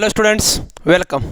Hello students, welcome.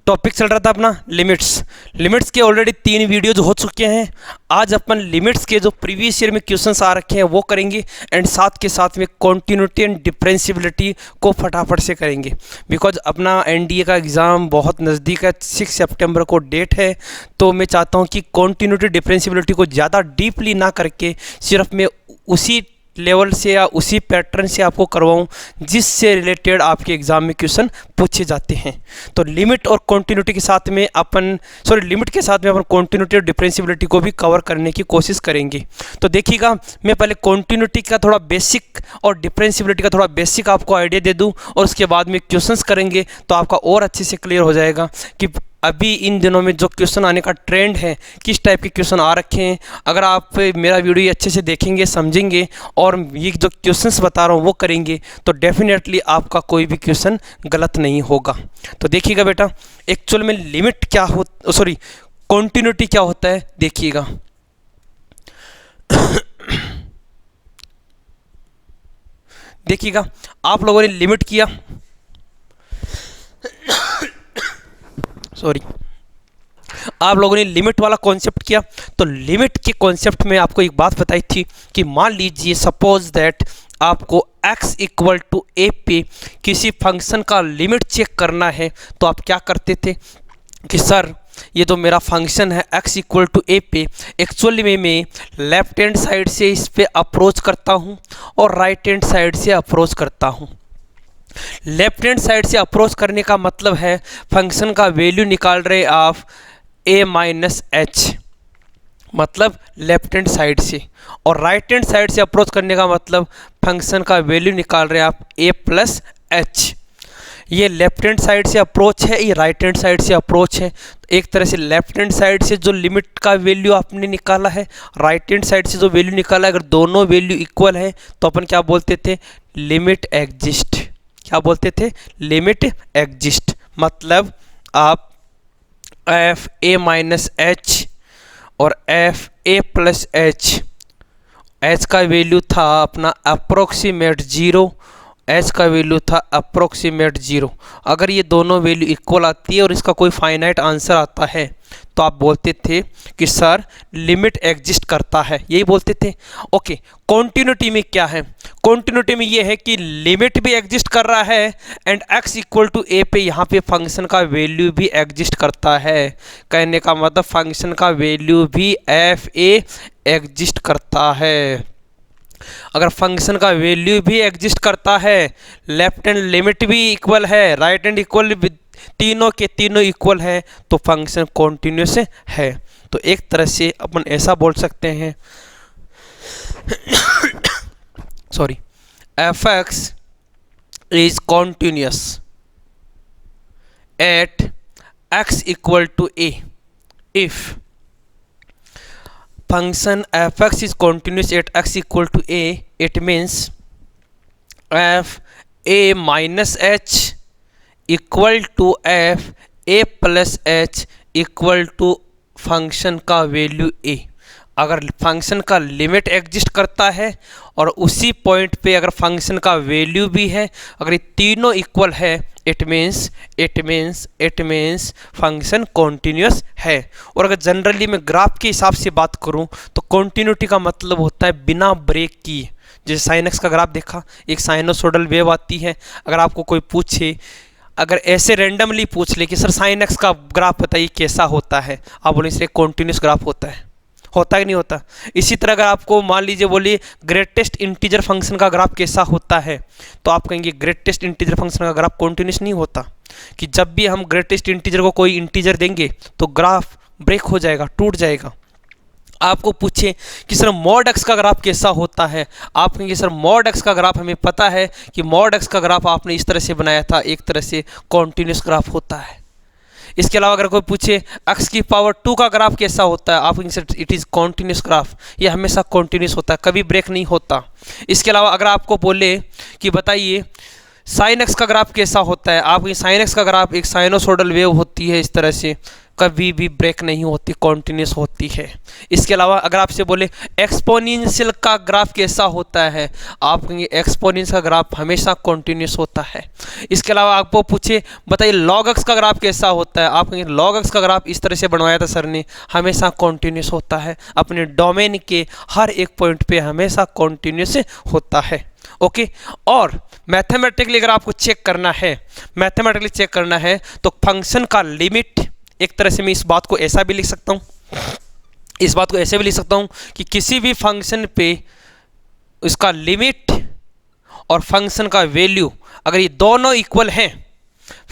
Topic चल रहा था अपना लिमिट्स के ऑलरेडी 3 वीडियोज हो चुके हैं। आज अपन लिमिट्स के जो प्रीवियस ईयर में क्वेश्चंस आ रखे हैं वो करेंगे एंड साथ के साथ में कॉन्टिन्यूटी एंड डिफरेंशियबिलिटी को फटाफट से करेंगे। बिकॉज अपना एनडीए का एग्ज़ाम बहुत नज़दीक है, 6 सितंबर को डेट है। तो मैं चाहता हूँ कि कॉन्टिन्यूटी डिफरेंशियबिलिटी को ज़्यादा डीपली ना करके सिर्फ मैं उसी लेवल से या उसी पैटर्न से आपको करवाऊं जिससे रिलेटेड आपके एग्ज़ाम में क्वेश्चन पूछे जाते हैं। तो लिमिट और कॉन्टिन्यूटी के साथ में अपन लिमिट के साथ में अपन कॉन्टिन्यूटी और डिफरेंशियबिलिटी को भी कवर करने की कोशिश करेंगे। तो देखिएगा, मैं पहले कॉन्टिन्यूटी का थोड़ा बेसिक और डिफरेंशियबिलिटी का थोड़ा बेसिक आपको आइडिया दे दूं और उसके बाद में क्वेश्चंस करेंगे तो आपका और अच्छे से क्लियर हो जाएगा कि अभी इन दिनों में जो क्वेश्चन आने का ट्रेंड है, किस टाइप के क्वेश्चन आ रखे हैं। अगर आप मेरा वीडियो अच्छे से देखेंगे, समझेंगे और ये जो क्वेश्चंस बता रहा हूँ वो करेंगे तो डेफिनेटली आपका कोई भी क्वेश्चन गलत नहीं होगा। तो देखिएगा बेटा, एक्चुअल में लिमिट क्या हो कॉन्टिन्यूटी क्या होता है, देखिएगा। देखिएगा, आप लोगों ने लिमिट किया, आप लोगों ने लिमिट वाला कॉन्सेप्ट किया। तो लिमिट के कॉन्सेप्ट में आपको एक बात बताई थी कि मान लीजिए सपोज दैट आपको x इक्वल टू ए पे किसी फंक्शन का लिमिट चेक करना है तो आप क्या करते थे कि सर ये तो मेरा फंक्शन है x इक्वल टू ए पे, एक्चुअली में मैं लेफ्ट हैंड साइड से इस पे अप्रोच करता हूँ और राइट हैंड साइड से अप्रोच करता हूँ। लेफ्ट हैंड साइड से अप्रोच करने का मतलब है फंक्शन का वैल्यू निकाल रहे आप a माइनस एच, मतलब लेफ्ट हैंड साइड से, और राइट हैंड साइड से अप्रोच करने का मतलब फंक्शन का वैल्यू निकाल रहे आप a प्लस एच। ये लेफ्ट हैंड साइड से अप्रोच है, ये राइट हैंड साइड से अप्रोच है। एक तरह से लेफ्ट हैंड साइड से जो लिमिट का वैल्यू आपने निकाला है, राइट हैंड साइड से जो वैल्यू निकाला है, अगर दोनों वैल्यू इक्वल है तो अपन क्या बोलते थे, लिमिट एग्जिस्ट। क्या बोलते थे, लिमिट एग्जिस्ट। मतलब आप एफ ए माइनस एच और F A plus H, H का वैल्यू था अपना अप्रोक्सीमेट 0, एच का वैल्यू था अप्रोक्सीमेट 0। अगर ये दोनों वैल्यू इक्वल आती है और इसका कोई फाइनाइट आंसर आता है तो आप बोलते थे कि सर लिमिट एग्जिस्ट करता है, यही बोलते थे। ओके, कॉन्टिन्यूटी में क्या है, कॉन्टिन्यूटी में ये है कि लिमिट भी एग्जिस्ट कर रहा है एंड x इक्वल टू ए पे यहाँ पे फंक्शन का वैल्यू भी एग्जिस्ट करता है। कहने का मतलब फंक्शन का वैल्यू भी एफ ए एग्जिस्ट करता है। अगर फंक्शन का वैल्यू भी एग्जिस्ट करता है, लेफ्ट हैंड लिमिट भी इक्वल है, राइट हैंड इक्वल, तीनों के तीनों इक्वल है तो फंक्शन कॉन्टिन्यूस है। तो एक तरह से अपन ऐसा बोल सकते हैं f x is continuous at x equal to a if function fx is continuous at x equal to a, it means f a minus h equal to f a plus h equal to function का value a। अगर function का limit exist करता है और उसी point पे अगर function का वैल्यू भी है, अगर ये तीनों इक्वल है, इट मीन्स फंक्शन कॉन्टिन्यूस है। और अगर जनरली मैं ग्राफ के हिसाब से बात करूं तो कॉन्टिन्यूटी का मतलब होता है बिना ब्रेक किए। जैसे साइन एक्स का ग्राफ देखा, एक साइनोसोडल वेव आती है। अगर आपको कोई पूछे, अगर ऐसे रेंडमली पूछ ले कि सर साइन एक्स का ग्राफ बताइए कैसा होता है, आप बोले इसलिए कॉन्टिन्यूस ग्राफ होता है कि नहीं होता। इसी तरह अगर आपको मान लीजिए बोलिए ग्रेटेस्ट इंटीजर फंक्शन का ग्राफ कैसा होता है तो आप कहेंगे ग्रेटेस्ट इंटीजर फंक्शन का ग्राफ कॉन्टिन्यूस नहीं होता, कि जब भी हम ग्रेटेस्ट इंटीजर को कोई इंटीजर देंगे तो ग्राफ ब्रेक हो जाएगा, टूट जाएगा। आपको पूछे कि सर मॉड एक्स का ग्राफ कैसा होता है, आप कहेंगे सर मॉड एक्स का ग्राफ हमें पता है कि मॉड एक्स का ग्राफ आपने इस तरह से बनाया था, एक तरह से कॉन्टिन्यूस ग्राफ होता है। इसके अलावा अगर कोई पूछे x की पावर 2 का ग्राफ कैसा होता है, आप कहेंगे इट इज़ कॉन्टिन्यूस ग्राफ, ये हमेशा कॉन्टिन्यूस होता है, कभी ब्रेक नहीं होता। इसके अलावा अगर आपको बोले कि बताइए साइन एक्स का ग्राफ कैसा होता है, आप साइन एक्स का ग्राफ एक साइनोसोडल वेव होती है इस तरह से, कभी भी ब्रेक नहीं होती, कॉन्टिन्यूस होती है। इसके अलावा अगर आपसे बोले एक्सपोनेंशियल का ग्राफ कैसा होता है, आप कहेंगे एक्सपोनेंशियल का ग्राफ हमेशा कॉन्टिन्यूस होता है। इसके अलावा आपको पूछे बताइए लॉग एक्स का ग्राफ कैसा होता है, आप कहेंगे लॉग एक्स का ग्राफ इस तरह से बनवाया था सर ने, हमेशा कॉन्टिन्यूस होता है, अपने डोमेन के हर एक पॉइंट पे हमेशा कॉन्टिन्यूस होता है। ओके और मैथमेटिकली अगर आपको चेक करना है, मैथमेटिकली चेक करना है तो फंक्शन का लिमिट, एक तरह से मैं इस बात को ऐसा भी लिख सकता हूँ, इस बात को ऐसे भी लिख सकता हूँ कि किसी भी फंक्शन पे उसका लिमिट और फंक्शन का वैल्यू अगर ये दोनों इक्वल हैं,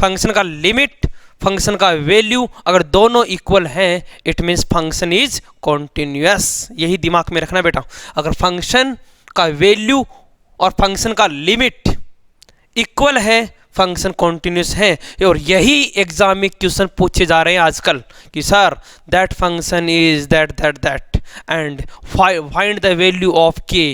फंक्शन का लिमिट फंक्शन का वैल्यू अगर दोनों इक्वल हैं, it means function is continuous. यही दिमाग में रखना बेटा, अगर फंक्शन का वैल्यू और फंक्शन का लिमिट इक्वल है, फंक्शन कॉन्टिन्यूस है। और यही एग्जाम में क्वेश्चन पूछे जा रहे हैं आजकल कि sir that function is that and find the value of के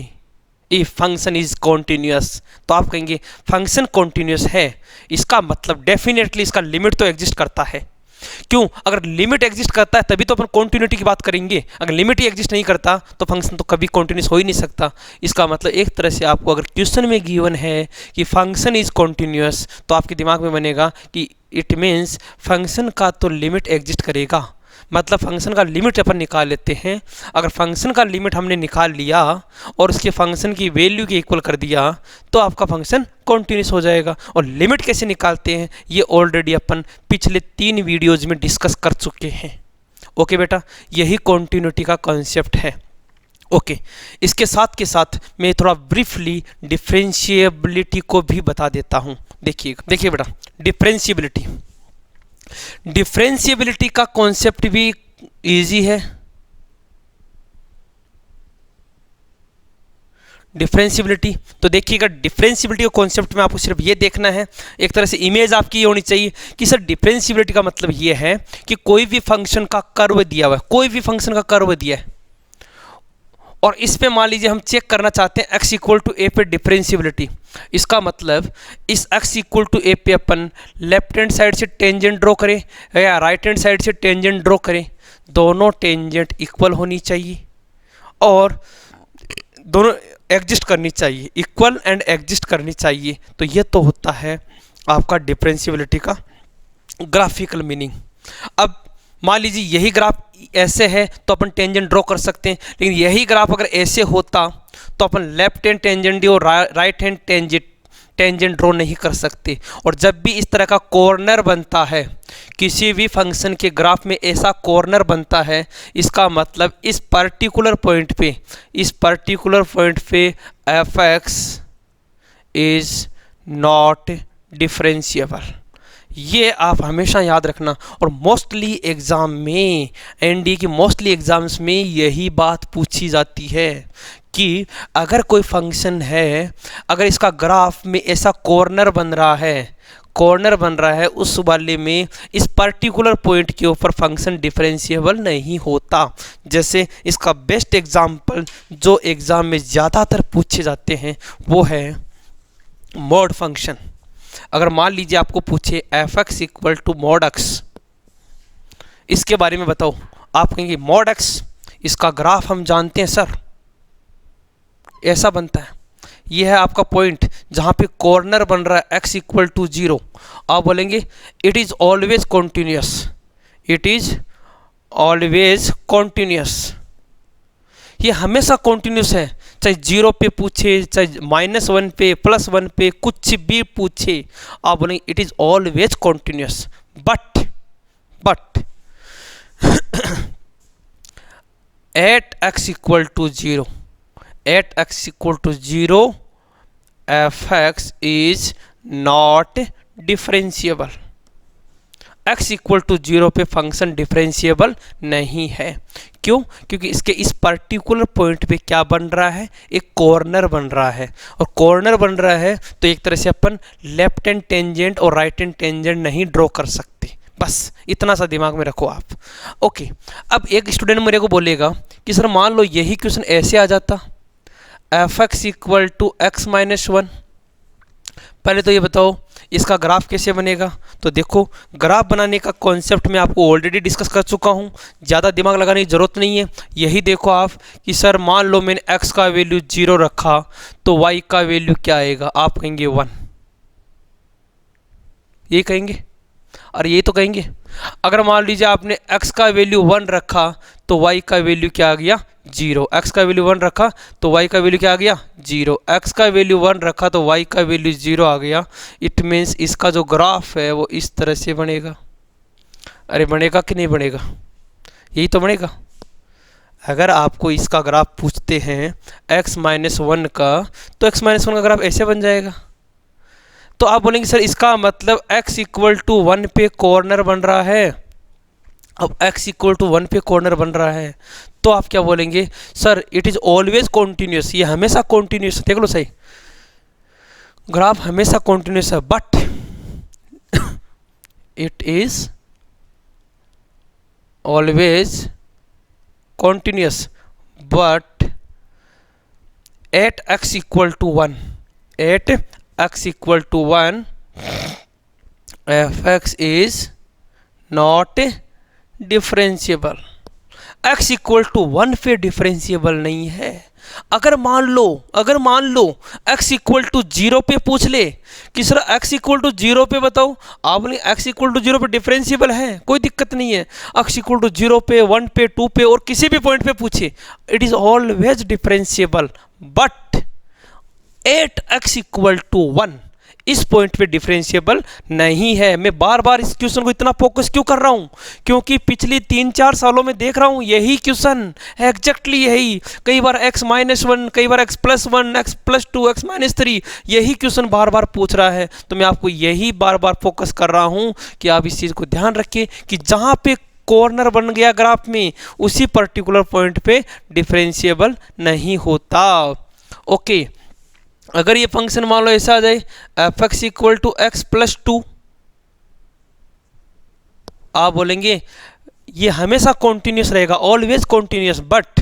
इफ फंक्शन इज कॉन्टिन्यूस। तो आप कहेंगे फंक्शन कॉन्टिन्यूस है, इसका मतलब डेफिनेटली इसका लिमिट तो एग्जिस्ट करता है। क्यों? अगर लिमिट एग्जिस्ट करता है तभी तो अपन कॉन्टिन्यूटी की बात करेंगे, अगर लिमिट ही एग्जिस्ट नहीं करता तो फंक्शन तो कभी कॉन्टिन्यूस हो ही नहीं सकता। इसका मतलब एक तरह से आपको अगर क्वेश्चन में गिवन है कि फंक्शन इज कॉन्टिन्यूस, तो आपके दिमाग में बनेगा कि इट मीन्स फंक्शन का तो लिमिट एग्जिस्ट करेगा, मतलब फंक्शन का लिमिट अपन निकाल लेते हैं। अगर फंक्शन का लिमिट हमने निकाल लिया और उसके फंक्शन की वैल्यू के इक्वल कर दिया तो आपका फंक्शन कॉन्टिन्यूस हो जाएगा। और लिमिट कैसे निकालते हैं ये ऑलरेडी अपन पिछले 3 वीडियोज़ में डिस्कस कर चुके हैं। ओके बेटा, यही कॉन्टिन्यूटी का कॉन्सेप्ट है। ओके इसके साथ के साथ मैं थोड़ा ब्रीफली डिफरेंशिएबिलिटी को भी बता देता हूँ। देखिए बेटा, डिफरेंशिएबिलिटी का कॉन्सेप्ट भी इजी है। डिफरेंशिएबिलिटी तो देखिएगा, डिफरेंशिएबिलिटी का कॉन्सेप्ट में आपको सिर्फ ये देखना है, एक तरह से इमेज आपकी ये होनी चाहिए कि सर डिफरेंशिएबिलिटी का मतलब ये है कि कोई भी फंक्शन का कर्व दिया हुआ है, कोई भी फंक्शन का कर्व दिया है और इस पे मान लीजिए हम चेक करना चाहते हैं x इक्वल टू ए पे डिफरेंशिएबिलिटी। इसका मतलब इस x इक्वल टू ए पे अपन लेफ्ट हैंड साइड से टेंजेंट ड्रॉ करें या राइट हैंड साइड से टेंजेंट ड्रॉ करें, दोनों टेंजेंट इक्वल होनी चाहिए और दोनों एग्जिस्ट करनी चाहिए, इक्वल एंड एग्जिस्ट करनी चाहिए। तो ये तो होता है आपका डिफरेंशिएबिलिटी का ग्राफिकल मीनिंग। अब मान लीजिए यही ग्राफ ऐसे है तो अपन टेंजेंट ड्रॉ कर सकते हैं, लेकिन यही ग्राफ अगर ऐसे होता तो अपन लेफ्ट हैंड टेंजेंट और राइट हैंड टेंजेंट ड्रॉ नहीं कर सकते। और जब भी इस तरह का कॉर्नर बनता है, किसी भी फंक्शन के ग्राफ में ऐसा कॉर्नर बनता है, इसका मतलब इस पर्टिकुलर पॉइंट पे F x is not differentiable. ये आप हमेशा याद रखना। और मोस्टली एग्ज़ाम में, एनडीए की मोस्टली एग्ज़ाम्स में यही बात पूछी जाती है कि अगर कोई फंक्शन है, अगर इसका ग्राफ में ऐसा कॉर्नर बन रहा है उस वाले में इस पर्टिकुलर पॉइंट के ऊपर फंक्शन डिफरेंशिएबल नहीं होता। जैसे इसका बेस्ट एग्जांपल जो एग्ज़ाम में ज़्यादातर पूछे जाते हैं वो है मॉड फंक्शन। अगर मान लीजिए आपको पूछे f x equal to mod x, इसके बारे में बताओ, आप कहेंगे मॉड एक्स, इसका ग्राफ हम जानते हैं सर ऐसा बनता है, ये है आपका पॉइंट जहाँ पे कॉर्नर बन रहा है x इक्वल टू 0। आप बोलेंगे it is always continuous, it is always continuous, ये हमेशा कॉन्टिन्यूस है, चाहे 0 पे पूछे, चाहे -1 पे, +1 पे, कुछ भी पूछे, आप बोलेंगे it is always continuous. But at x equal to 0, at x equal to 0 f(x) is not differentiable। x equal to 0 पे फंक्शन डिफरेंशिएबल नहीं है। क्यों? क्योंकि इसके इस पर्टिकुलर पॉइंट पे क्या बन रहा है, एक कॉर्नर बन रहा है, और कॉर्नर बन रहा है तो एक तरह से अपन लेफ्ट हैंड टेंजेंट और राइट हैंड टेंजेंट नहीं ड्रॉ कर सकते। बस इतना सा दिमाग में रखो आप। ओके, अब एक स्टूडेंट मेरे को बोलेगा कि सर मान लो यही क्वेश्चन ऐसे आ जाता, f x equal to x minus 1। पहले तो ये बताओ इसका ग्राफ कैसे बनेगा? तो देखो, ग्राफ बनाने का कॉन्सेप्ट मैं आपको ऑलरेडी डिस्कस कर चुका हूँ, ज़्यादा दिमाग लगाने की ज़रूरत नहीं है। यही देखो आप कि सर मान लो मैंने x का वैल्यू 0 रखा तो y का वैल्यू क्या आएगा? आप कहेंगे 1, यही कहेंगे, और यही तो कहेंगे। अगर मान लीजिए आपने x का वैल्यू 1 रखा तो y का वैल्यू क्या आ गया? 0। x का वैल्यू 1 रखा तो y का वैल्यू क्या आ गया? 0। x का वैल्यू 1 रखा तो y का वैल्यू 0 आ गया। इट मीन्स इसका जो ग्राफ है वो इस तरह से बनेगा। अरे बनेगा कि नहीं बनेगा? यही तो बनेगा। अगर आपको इसका ग्राफ पूछते हैं x-1 का, तो x-1 का ग्राफ ऐसे बन जाएगा। तो आप बोलेंगे सर इसका मतलब x = 1 पे कॉर्नर बन रहा है। अब x = 1 पे कॉर्नर बन रहा है तो आप क्या बोलेंगे? Sir it is always continuous, ये हमेशा कॉन्टिन्यूस। देख लो सही, ग्राफ हमेशा कॉन्टिन्यूस है, but it is always continuous but at x = 1, at x = 1 fx is not differentiable. x = 1 पे डिफरेंशिएबल नहीं है। अगर मान लो x = 0 पे पूछ ले कि सर x = 0 पे बताओ, आप बोले x = 0 पे डिफरेंशिएबल है, कोई दिक्कत नहीं है। x = 0 पे, 1 पे, 2 पे और किसी भी पॉइंट पे पूछे, it is always differentiable, but at x = 1 इस पॉइंट पे डिफरेंशिएबल नहीं है। मैं बार बार इस क्वेश्चन को इतना फोकस क्यों कर रहा हूं? क्योंकि पिछली 3-4 सालों में देख रहा हूं यही क्वेश्चन, एग्जैक्टली यही। कई बार x-1, कई बार x+1, x+2, x-3, यही क्वेश्चन बार बार पूछ रहा है। तो मैं आपको यही बार बार फोकस कर रहा हूं कि आप इस चीज़ को ध्यान रखिए कि जहां पे कॉर्नर बन गया ग्राफ में, उसी पर्टिकुलर पॉइंट पे डिफरेंशिएबल नहीं होता। ओके, अगर ये फंक्शन मान लो ऐसा आ जाए fx = x+2, आप बोलेंगे ये हमेशा कॉन्टिन्यूस रहेगा, always continuous, but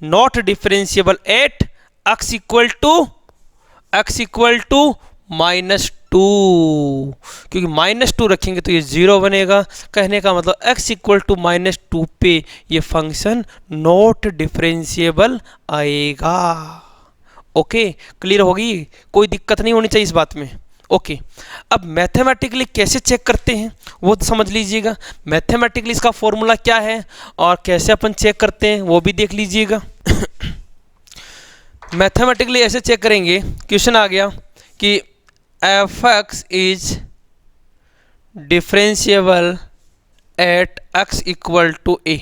not differentiable at x = -2, क्योंकि -2 रखेंगे तो ये 0 बनेगा। कहने का मतलब x = -2 पे ये फंक्शन नॉट डिफरेंशिएबल आएगा। ओके, क्लियर होगी? कोई दिक्कत नहीं होनी चाहिए इस बात में। ओके, अब मैथमेटिकली कैसे चेक करते हैं वो समझ लीजिएगा। मैथमेटिकली इसका फॉर्मूला क्या है और कैसे अपन चेक करते हैं वो भी देख लीजिएगा। मैथमेटिकली ऐसे चेक करेंगे, क्वेश्चन आ गया कि fx is differentiable at x = a,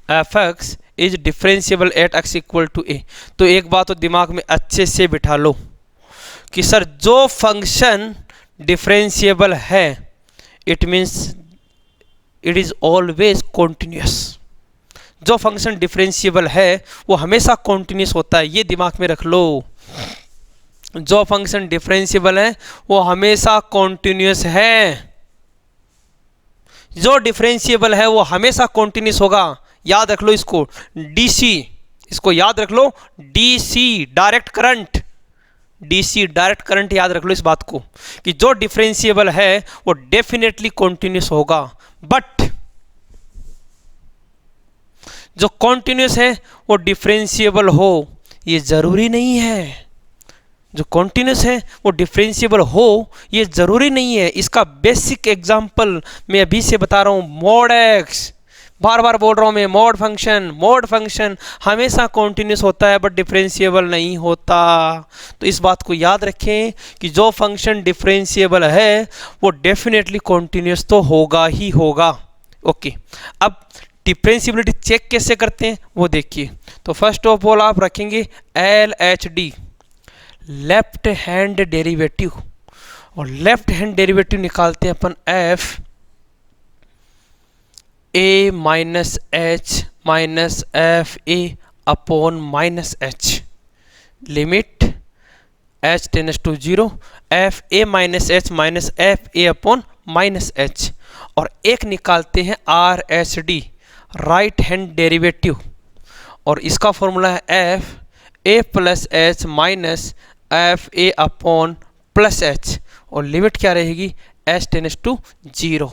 fx is differentiable at x = a। तो एक बात तो दिमाग में अच्छे से बिठा लो कि सर जो फंक्शन डिफरेंशिएबल है, it means it is always continuous. जो फंक्शन डिफरेंशिएबल है वो हमेशा कॉन्टिन्यूस होता है, ये दिमाग में रख लो। जो फंक्शन डिफरेंशिएबल है वो हमेशा कॉन्टिन्यूस है, जो डिफरेंशिएबल है वो हमेशा कॉन्टिन्यूस होगा। याद रख लो इसको, डीसी, इसको याद रख लो, DC direct current, DC direct current याद रख लो इस बात को कि जो डिफरेंशिएबल है वो डेफिनेटली कॉन्टिन्यूस होगा, बट जो कॉन्टिन्यूस है वो डिफरेंशिएबल हो ये जरूरी नहीं है। जो कॉन्टिन्यूस है वो डिफरेंशिएबल हो ये जरूरी नहीं है। इसका बेसिक एग्जांपल मैं अभी से बता रहा हूं, मॉड एक्स, बार बार बोल रहा हूं मैं, मॉड फंक्शन हमेशा कॉन्टिन्यूस होता है बट डिफरेंशिएबल नहीं होता। तो इस बात को याद रखें कि जो फंक्शन डिफरेंशिएबल है वो डेफिनेटली कॉन्टिन्यूस तो होगा ही होगा। ओके, अब डिफरेंशिएबिलिटी चेक कैसे करते हैं वो देखिए। तो फर्स्ट ऑफ ऑल आप रखेंगे LHD, लेफ्ट हैंड डेरिवेटिव, और लेफ्ट हैंड डेरिवेटिव निकालते हैं अपन f a minus H minus F A upon minus H, limit h tends to 0 F A minus H minus F A upon minus H, और एक निकालते हैं RHD, right hand derivative, और इसका formula है f a plus H minus F A upon plus H, और limit क्या रहेगी, एच टेंड्स टू 0।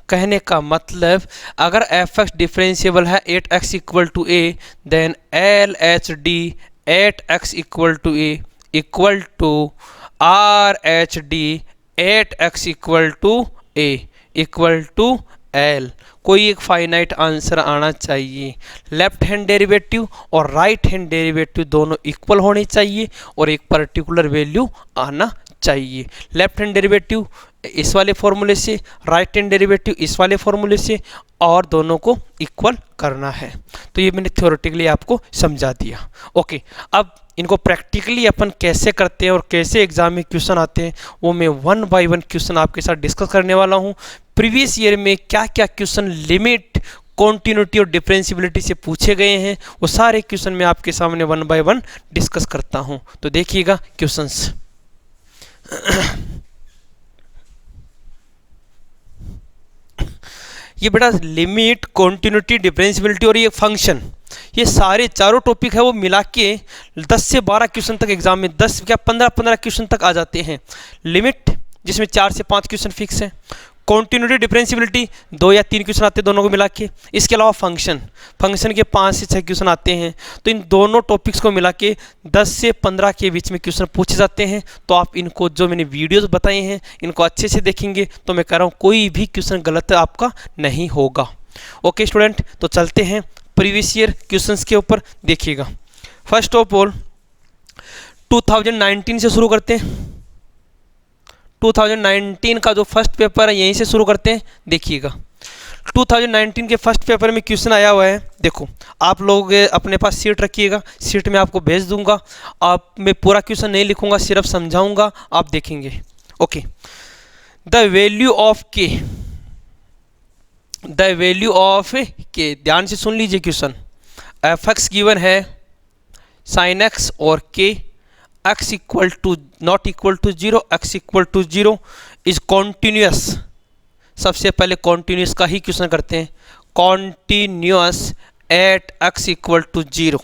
कहने का मतलब अगर एफ एक्स डिफरेंशिएबल है 8x equal to A, then L H D 8x equal to A equal to R H D 8x equal to A equal to L. कोई एक finite answer आना चाहिए। Left hand derivative और right hand derivative दोनों equal होने चाहिए और एक पर्टिकुलर वैल्यू आना चाहिए। लेफ्ट हैंड डेरिवेटिव इस वाले फॉर्मूले से, राइट हैंड डेरिवेटिव इस वाले फॉर्मूले से, और दोनों को इक्वल करना है। तो ये मैंने थ्योरेटिकली आपको समझा दिया। ओके, अब इनको प्रैक्टिकली अपन कैसे करते हैं और कैसे एग्जाम में क्वेश्चन आते हैं वो मैं 1 बाय 1 क्वेश्चन आपके साथ डिस्कस करने वाला हूँ। प्रीवियस ईयर में क्या क्या क्वेश्चन लिमिट, कॉन्टिन्यूटी और डिफरेंशियबिलिटी से पूछे गए हैं वो सारे क्वेश्चन मैं आपके सामने 1 बाय 1 डिस्कस करता हूँ। तो देखिएगा क्वेश्चंस। ये बेटा लिमिट, कॉन्टिन्यूटी, डिफरेंशियबिलिटी और ये फंक्शन, ये सारे चारों टॉपिक है वो मिला के 10 से 12 क्वेश्चन तक एग्जाम में 10 क्या 15 क्वेश्चन तक आ जाते हैं। लिमिट जिसमें 4 से 5 क्वेश्चन फिक्स हैं, कॉन्टिन्यूटी डिफरेंशियबिलिटी 2 या 3 क्वेश्चन आते हैं दोनों को मिला के, इसके अलावा फंक्शन के 5 से 6 क्वेश्चन आते हैं। तो इन दोनों टॉपिक्स को मिला के 10 से 15 के बीच में क्वेश्चन पूछे जाते हैं। तो आप इनको जो मैंने वीडियोस बताए हैं इनको अच्छे से देखेंगे तो मैं कह रहा हूँ कोई भी क्वेश्चन गलत आपका नहीं होगा। ओके स्टूडेंट, तो चलते हैं प्रीवियस ईयर क्वेश्चंस के ऊपर। देखिएगा, फर्स्ट ऑफ ऑल 2019 से शुरू करते हैं। 2019 का जो फर्स्ट पेपर है यहीं से शुरू करते हैं। देखिएगा 2019 के फर्स्ट पेपर में क्वेश्चन आया हुआ है। देखो, आप लोग अपने पास सीट रखिएगा, सीट में आपको भेज दूंगा। आप मैं पूरा क्वेश्चन नहीं लिखूंगा, सिर्फ समझाऊंगा, आप देखेंगे। Okay, the value of K, the value of K, ध्यान से सुन लीजिए क्वेश्चन। एफ एक्स गिवन है साइन एक्स और K, x equal to not equal to 0, x equal to 0 is continuous. सबसे पहले कॉन्टिन्यूस का ही क्वेश्चन करते हैं। Continuous at x equal to 0।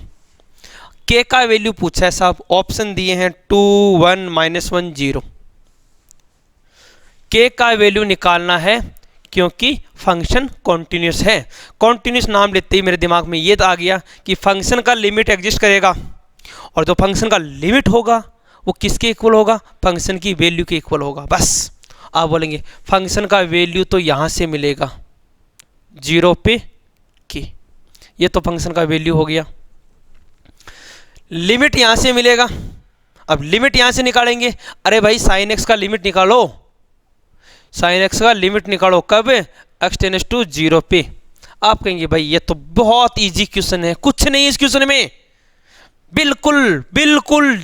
k का वैल्यू पूछा है साहब, ऑप्शन दिए हैं 2 1 -1 0। k का वैल्यू निकालना है क्योंकि फंक्शन कॉन्टिन्यूस है। कॉन्टिन्यूस नाम लेते ही मेरे दिमाग में ये आ गया कि फंक्शन का लिमिट एग्जिस्ट करेगा और जो फंक्शन का लिमिट होगा वो किसके इक्वल होगा, फंक्शन की वैल्यू के इक्वल होगा। बस आप बोलेंगे फंक्शन का वैल्यू तो यहाँ से मिलेगा 0 पे के, ये तो फंक्शन का वैल्यू हो गया। लिमिट यहाँ से मिलेगा, अब लिमिट यहाँ से निकालेंगे। अरे भाई साइन एक्स का लिमिट निकालो, साइन एक्स का लिमिट निकालो कब, एक्स टेंड्स टू 0 पे। आप कहेंगे भाई ये तो बहुत इजी क्वेश्चन है, कुछ नहीं इस क्वेश्चन में, बिल्कुल बिल्कुल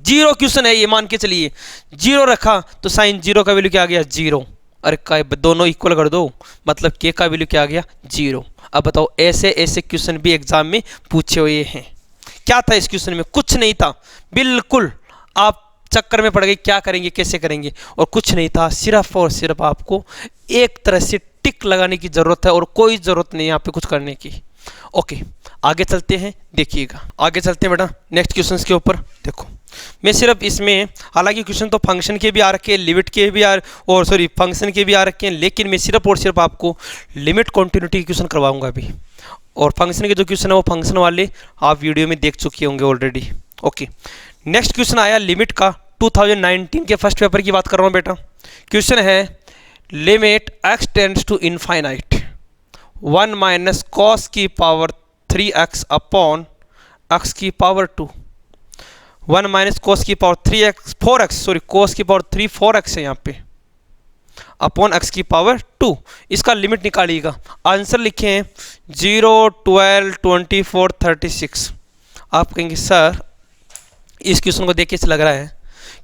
0 क्वेश्चन है ये, मान के चलिए 0 रखा तो साइन 0 का वैल्यू क्या आ गया 0। अरे का दोनों इक्वल कर दो, मतलब के का वैल्यू क्या आ गया 0। अब बताओ ऐसे ऐसे क्वेश्चन भी एग्जाम में पूछे हुए हैं। क्या था इस क्वेश्चन में, कुछ नहीं था, बिल्कुल आप चक्कर में पड़ गए क्या करेंगे कैसे करेंगे, और कुछ नहीं था। सिर्फ और सिर्फ आपको एक तरह से टिक लगाने की जरूरत है और कोई जरूरत नहीं है यहाँ पे कुछ करने की। ओके, आगे चलते हैं। देखिएगा आगे चलते हैं बेटा नेक्स्ट क्वेश्चंस के ऊपर। देखो मैं सिर्फ इसमें, हालांकि क्वेश्चन तो फंक्शन के भी आ रखे हैं, लिमिट के भी और सॉरी फंक्शन के भी आ रखे हैं, लेकिन मैं सिर्फ और सिर्फ आपको लिमिट कॉन्टिन्यूटी के क्वेश्चन करवाऊंगा अभी। और फंक्शन के जो क्वेश्चन है वो फंक्शन वाले आप वीडियो में देख चुके होंगे ऑलरेडी। ओके, नेक्स्ट क्वेश्चन आया लिमिट का, 2019 के फर्स्ट पेपर की बात कर रहा हूँ बेटा। क्वेश्चन है limit x tends to infinite 1 minus cos की पावर 3x अपॉन x की पावर 2, 1 माइनस कॉस की power 3x 4x, sorry cos की पावर 3 4x है यहाँ पे, अपॉन x की पावर 2। इसका लिमिट निकालिएगा। आंसर लिखे हैं 0 12 24 36। आप कहेंगे सर इस क्वेश्चन को देख के लग रहा है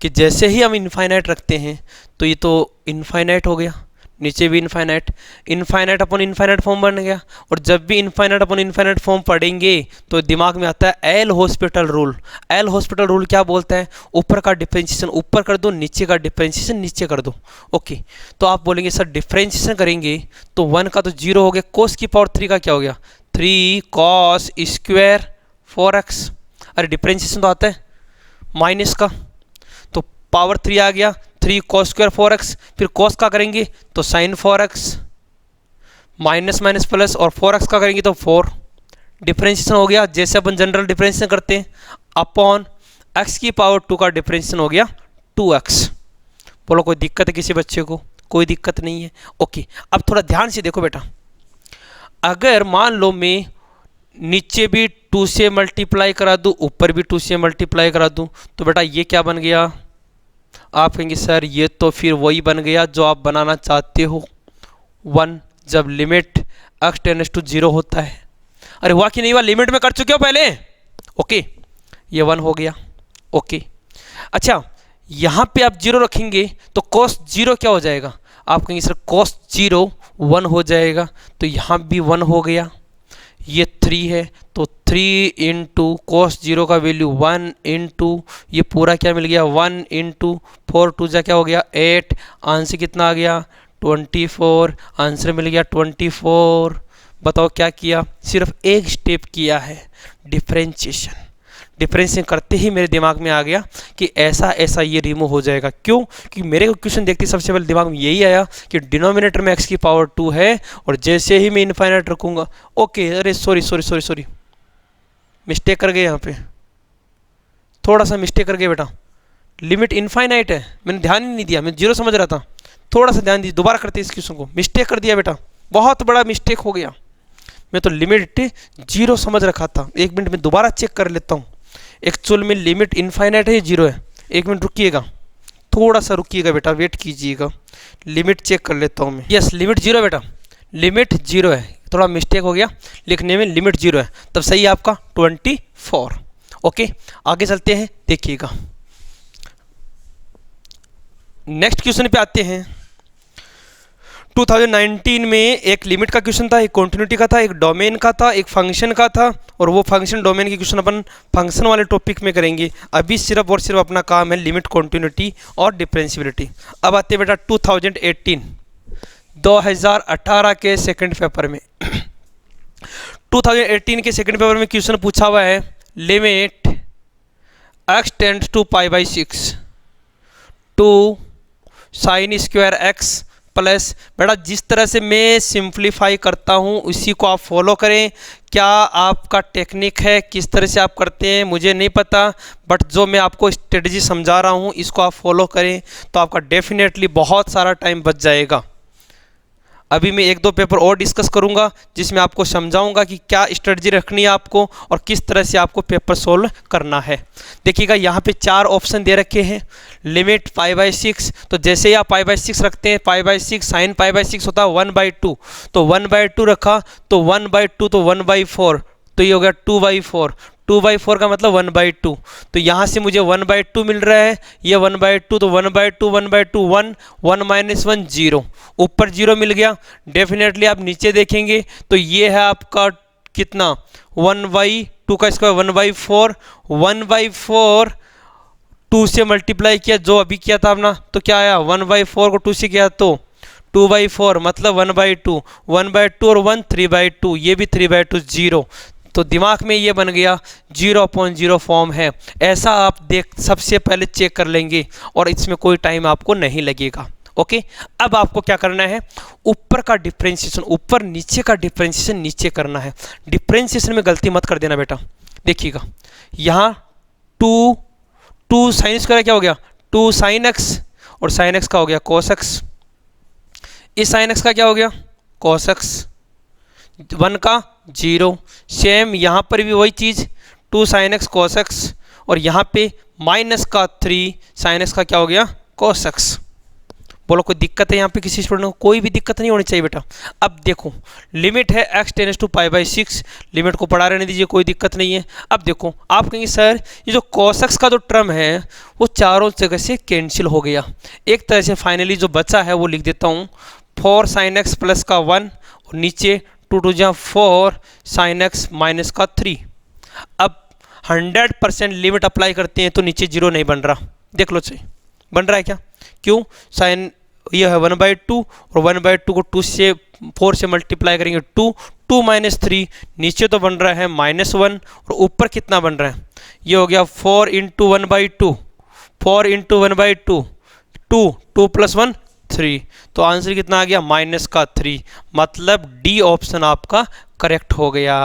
कि जैसे ही हम इनफाइनाइट रखते हैं तो ये तो इनफाइनाइट हो गया, नीचे भी infinite, infinite upon infinite form बन गया। और जब भी इनफाइनाइट अपॉन इनफाइनाइट फॉर्म पढ़ेंगे तो दिमाग में आता है L hospital rule. L hospital rule क्या बोलता है, ऊपर का डिफरेंशिएशन ऊपर कर दो, नीचे का डिफरेंशिएशन नीचे कर दो। ओके, तो आप बोलेंगे सर डिफरेंशिएशन करेंगे तो 1 का तो 0 हो गया, कोस की पावर 3 का क्या हो गया 3 कॉस स्क्वायर 4x। अरे डिफरेंशिएशन तो आता है माइनस का, तो पावर 3 आ गया, 3 cos स्क्वायर 4x, फिर cos का करेंगे तो sin 4x, minus minus plus, और 4x का करेंगे तो 4। डिफरेंशिएशन हो गया जैसे अपन जनरल डिफरेंशिएशन करते हैं, अपॉन x की पावर 2 का डिफरेंशिएशन हो गया 2x। बोलो कोई दिक्कत है किसी बच्चे को? कोई दिक्कत नहीं है। ओके, अब थोड़ा ध्यान से देखो बेटा, अगर मान लो मैं नीचे भी 2 से मल्टीप्लाई करा दूँ, ऊपर भी 2 से मल्टीप्लाई करा दूँ, तो बेटा ये क्या बन गया? आप कहेंगे सर ये तो फिर वही बन गया जो आप बनाना चाहते हो, 1, जब लिमिट x टेंड्स टू 0 होता है। अरे हुआ कि नहीं हुआ? लिमिट में कर चुके हो पहले। ओके, ये 1 हो गया। ओके, अच्छा यहाँ पे आप 0 रखेंगे तो cos 0 क्या हो जाएगा? आप कहेंगे सर cos 0 1 हो जाएगा, तो यहाँ भी 1 हो गया। ये 3 है तो 3 इंटू cos 0 का वैल्यू 1 इंटू ये पूरा क्या मिल गया 1 इंटू 4 2 जा क्या हो गया 8, आंसर कितना आ गया 24, आंसर मिल गया 24। बताओ क्या किया? सिर्फ एक स्टेप किया है, डिफरेंशिएशन। डिफरेंशिएशन करते ही मेरे दिमाग में आ गया कि ऐसा ऐसा ये रिमूव हो जाएगा। क्यों? क्योंकि मेरे को क्वेश्चन देखते सबसे पहले दिमाग में यही आया कि डिनोमिनेटर में x की पावर 2 है, और जैसे ही मैं इनफाइनाइट रखूंगा, ओके अरे सॉरी मिस्टेक कर गए यहाँ पे, थोड़ा सा मिस्टेक कर गए बेटा। लिमिट इनफाइनाइट है, मैंने ध्यान ही नहीं दिया, मैं 0 समझ रहा था। थोड़ा सा ध्यान दीजिए, दोबारा करते इस क्वेश्चन को। मिस्टेक कर दिया बेटा, बहुत बड़ा मिस्टेक हो गया। मैं तो लिमिट 0 समझ रखा था। 1 मिनट में दोबारा चेक कर लेता हूँ। एक्चुअल में लिमिट इनफाइनाइट है, 0 है। 1 मिनट रुकिएगा, थोड़ा सा रुकिएगा बेटा, वेट कीजिएगा। लिमिट चेक कर लेता हूँ मैं। यस, लिमिट 0 है बेटा, लिमिट 0 है। थोड़ा मिस्टेक हो गया लिखने में, लिमिट 0 है, तब सही है आपका 24। ओके, आगे चलते हैं, देखिएगा। नेक्स्ट क्वेश्चन पे आते हैं। 2019 में एक लिमिट का क्वेश्चन था, एक कॉन्टिन्यूटी का था, एक डोमेन का था, एक फंक्शन का था, और वो फंक्शन डोमेन की क्वेश्चन अपन फंक्शन वाले टॉपिक में करेंगे। अभी सिर्फ और सिर्फ अपना काम है लिमिट, कॉन्टिन्यूटी और डिफरेंशिएबिलिटी। अब आते हैं बेटा 2018 के सेकंड पेपर में। 2018 के सेकंड पेपर में क्वेश्चन पूछा हुआ है, limit x tends to π/6 to sine square x plus. बेटा जिस तरह से मैं सिंप्लीफाई करता हूँ उसी को आप फॉलो करें। क्या आपका टेक्निक है, किस तरह से आप करते हैं मुझे नहीं पता, बट जो मैं आपको स्ट्रेटजी समझा रहा हूँ इसको आप फॉलो करें तो आपका डेफिनेटली बहुत सारा टाइम बच जाएगा। अभी मैं 1-2 पेपर और डिस्कस करूंगा जिसमें आपको समझाऊंगा कि क्या स्ट्रेटजी रखनी है आपको और किस तरह से आपको पेपर सोल्व करना है। देखिएगा यहाँ पे 4 ऑप्शन दे रखे हैं। लिमिट π/6, तो जैसे ही आप π/6 रखते हैं, π/6 साइन π/6 होता है 1/2, तो 1/2 रखा तो 1/2 तो 1/4, तो ये हो गया 2/4। 2/4 का मतलब 1/2, तो यहाँ से मुझे 1/2 मिल रहा है, ये 1/2 तो 1/2 1/2 1 1 - 1 0, ऊपर 0 मिल गया। डेफिनेटली आप नीचे देखेंगे तो ये है आपका कितना 1/2 का स्क्वायर 1/4, 1/4 2 से मल्टीप्लाई किया जो अभी किया था अपना, तो क्या आया 1/4 को 2 से किया तो 2/4 मतलब 1/2, 1/2 और 1 3/2, ये भी 3/2 0, तो दिमाग में ये बन गया 0/0 फॉर्म है। ऐसा आप देख सबसे पहले चेक कर लेंगे और इसमें कोई टाइम आपको नहीं लगेगा। ओके, अब आपको क्या करना है, ऊपर का डिफरेंशिएशन ऊपर, नीचे का डिफरेंशिएशन नीचे करना है। डिफरेंशिएशन में गलती मत कर देना बेटा। देखिएगा यहाँ 2 साइन स्क्वायर क्या हो गया 2 sin x, और sin x का हो गया cos x, इस sin x का क्या हो गया cos x, 1 का 0। सेम यहाँ पर भी वही चीज़ 2 sin x cos x, और यहाँ पे माइनस का 3 sin x का क्या हो गया cos x। बोलो कोई दिक्कत है यहाँ पे किसी स्टूडेंट को? कोई भी दिक्कत नहीं होनी चाहिए बेटा। अब देखो लिमिट है x टेंड्स टू π/6, लिमिट को पढ़ा रहने दीजिए, कोई दिक्कत नहीं है। अब देखो आप कहेंगे सर ये जो cos x का जो टर्म है वो चारों जगह से कैंसिल हो गया। एक तरह से फाइनली जो बचा है वो लिख देता हूँ 4 sin x प्लस का 1, और नीचे 2 2 जा 4 sin x माइनस का 3। अब 100% लिमिट अप्लाई करते हैं तो नीचे 0 नहीं बन रहा, देख लो सही बन रहा है क्या? क्यों? साइन ये है 1/2, और 1/2 को 2 से 4 से मल्टीप्लाई करेंगे 2 - 3, नीचे तो बन रहा है -1, और ऊपर कितना बन रहा है, ये हो गया 4 × 1/2, 4 × 1/2, 2 + 1 3, तो आंसर कितना आ गया -3, मतलब डी ऑप्शन आपका करेक्ट हो गया।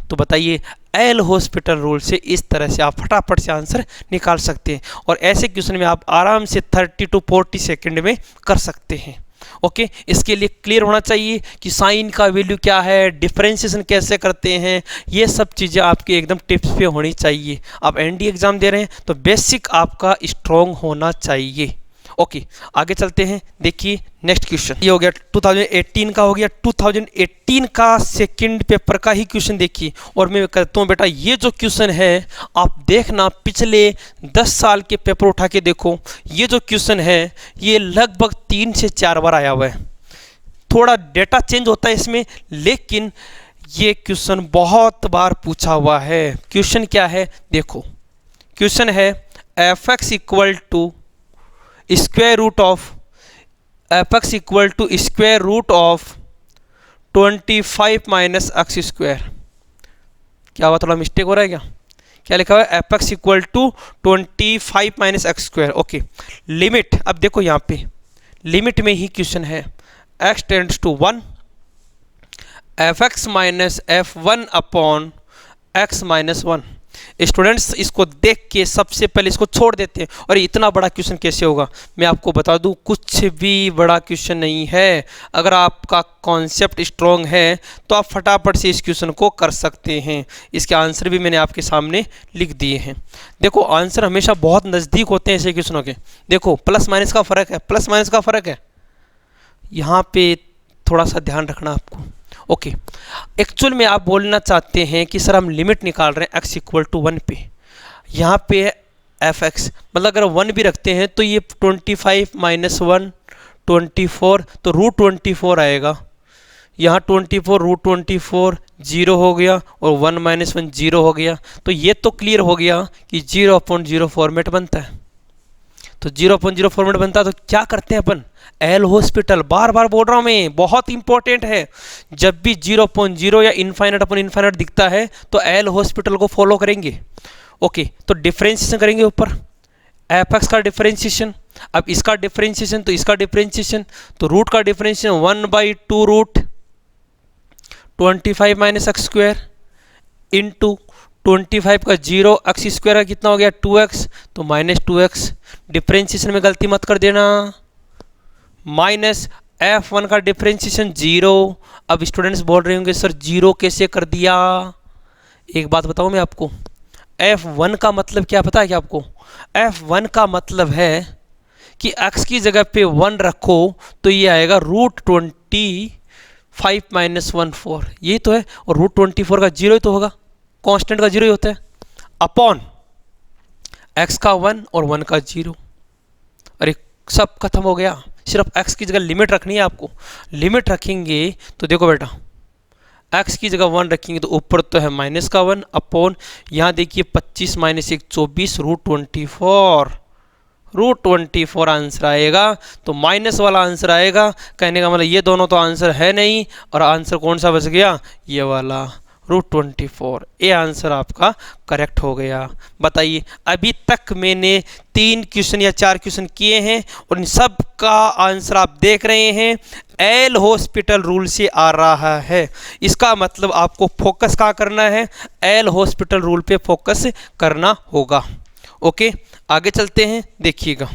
तो बताइए एल हॉस्पिटल रूल से इस तरह से आप फटाफट से आंसर निकाल सकते हैं और ऐसे क्वेश्चन में आप आराम से 30 to 40 सेकंड में कर सकते हैं। ओके, इसके लिए क्लियर होना चाहिए कि साइन का वैल्यू क्या है, डिफरेंशिएशन कैसे करते हैं, ये सब चीज़ें आपके एकदम टिप्स पे होनी चाहिए। आप एनडी एग्जाम दे रहे हैं तो बेसिक आपका स्ट्रॉन्ग होना चाहिए। ओके, आगे चलते हैं। देखिए नेक्स्ट क्वेश्चन ये हो गया 2018 का, हो गया 2018 का सेकंड पेपर का ही क्वेश्चन देखिए। और मैं कहता हूँ बेटा ये जो क्वेश्चन है आप देखना, पिछले 10 साल के पेपर उठा के देखो, ये जो क्वेश्चन है ये लगभग 3 से 4 बार आया हुआ है। थोड़ा डेटा चेंज होता है इसमें, लेकिन ये क्वेश्चन बहुत बार पूछा हुआ है। क्वेश्चन क्या है देखो, क्वेश्चन है f(x) = square root of f(x) = square root of 25 - x²। क्या हुआ, थोड़ा मिस्टेक हो रहा है क्या? क्या लिखा हुआ है f(x) = 25 - x²। ओके, लिमिट अब देखो यहाँ पे लिमिट में ही क्वेश्चन है, x tends to 1 f(x - f1) upon x - 1। Students इसको देख के सबसे पहले इसको छोड़ देते हैं और इतना बड़ा क्वेश्चन कैसे होगा। मैं आपको बता दूं कुछ भी बड़ा क्वेश्चन नहीं है। अगर आपका कॉन्सेप्ट स्ट्रॉन्ग है तो आप फटाफट से इस क्वेश्चन को कर सकते हैं। इसके आंसर भी मैंने आपके सामने लिख दिए हैं। देखो आंसर हमेशा बहुत नज़दीक होते हैं ऐसे क्वेश्चनों के। देखो प्लस माइनस का फ़र्क है, प्लस माइनस का फ़र्क है, यहाँ पे थोड़ा सा ध्यान रखना आपको। ओके, एक्चुअल में आप बोलना चाहते हैं कि सर हम लिमिट निकाल रहे हैं x = 1 पे, यहाँ पे है f(x), मतलब अगर 1 भी रखते हैं तो ये 25 - 1 24, तो √24 आएगा। यहाँ 24 √24 0 हो गया और 1 - 1 0 हो गया। तो ये तो क्लियर हो गया कि 0/0 फॉर्मेट बनता है। तो 0/0 फॉर्मेट बनता है तो क्या करते हैं अपन, एल हॉस्पिटल, बार बार बोल रहा हूँ मैं, बहुत इंपॉर्टेंट है। जब भी 0/0 या इनफाइनाइट दिखता है तो एल हॉस्पिटल को फॉलो करेंगे। ओके, तो डिफरेंशिएशन करेंगे ऊपर f(x) का डिफरेंशिएशन, अब इसका डिफरेंशिएशन तो इसका डिफरेंशिएशन, तो रूट का डिफरेंशिएशन 1/2 √25 - x² इंटू 25 का 0 x² का कितना हो गया 2x, तो -2x। डिफरेंशिएशन में गलती मत कर देना, माइनस f1 का डिफरेंशिएशन 0। अब स्टूडेंट्स बोल रहे होंगे सर 0 कैसे कर दिया। एक बात बताऊं मैं आपको, f1 का मतलब क्या पता है क्या आपको? f1 का मतलब है कि x की जगह पे 1 रखो तो ये आएगा √25 - 14, यही तो है। और √24 का 0 ही तो होगा, कांस्टेंट का 0 ही होता है, अपॉन x का 1 और 1 का 0। अरे सब खत्म हो गया, सिर्फ x की जगह लिमिट रखनी है आपको। लिमिट रखेंगे तो देखो बेटा, x की जगह 1 रखेंगे तो ऊपर तो है -1 अपॉन, यहाँ देखिए 25 - 1 24 √24 आंसर आएगा। तो माइनस वाला आंसर आएगा, कहने का मतलब ये दोनों तो आंसर है नहीं, और आंसर कौन सा बच गया, ये वाला √24। ये आंसर आपका करेक्ट हो गया। बताइए अभी तक मैंने 3 क्वेश्चन या 4 क्वेश्चन किए हैं और इन सब का आंसर आप देख रहे हैं एल हॉस्पिटल रूल से आ रहा है। इसका मतलब आपको फोकस कहाँ करना है, एल हॉस्पिटल रूल पे फोकस करना होगा। ओके, आगे चलते हैं, देखिएगा।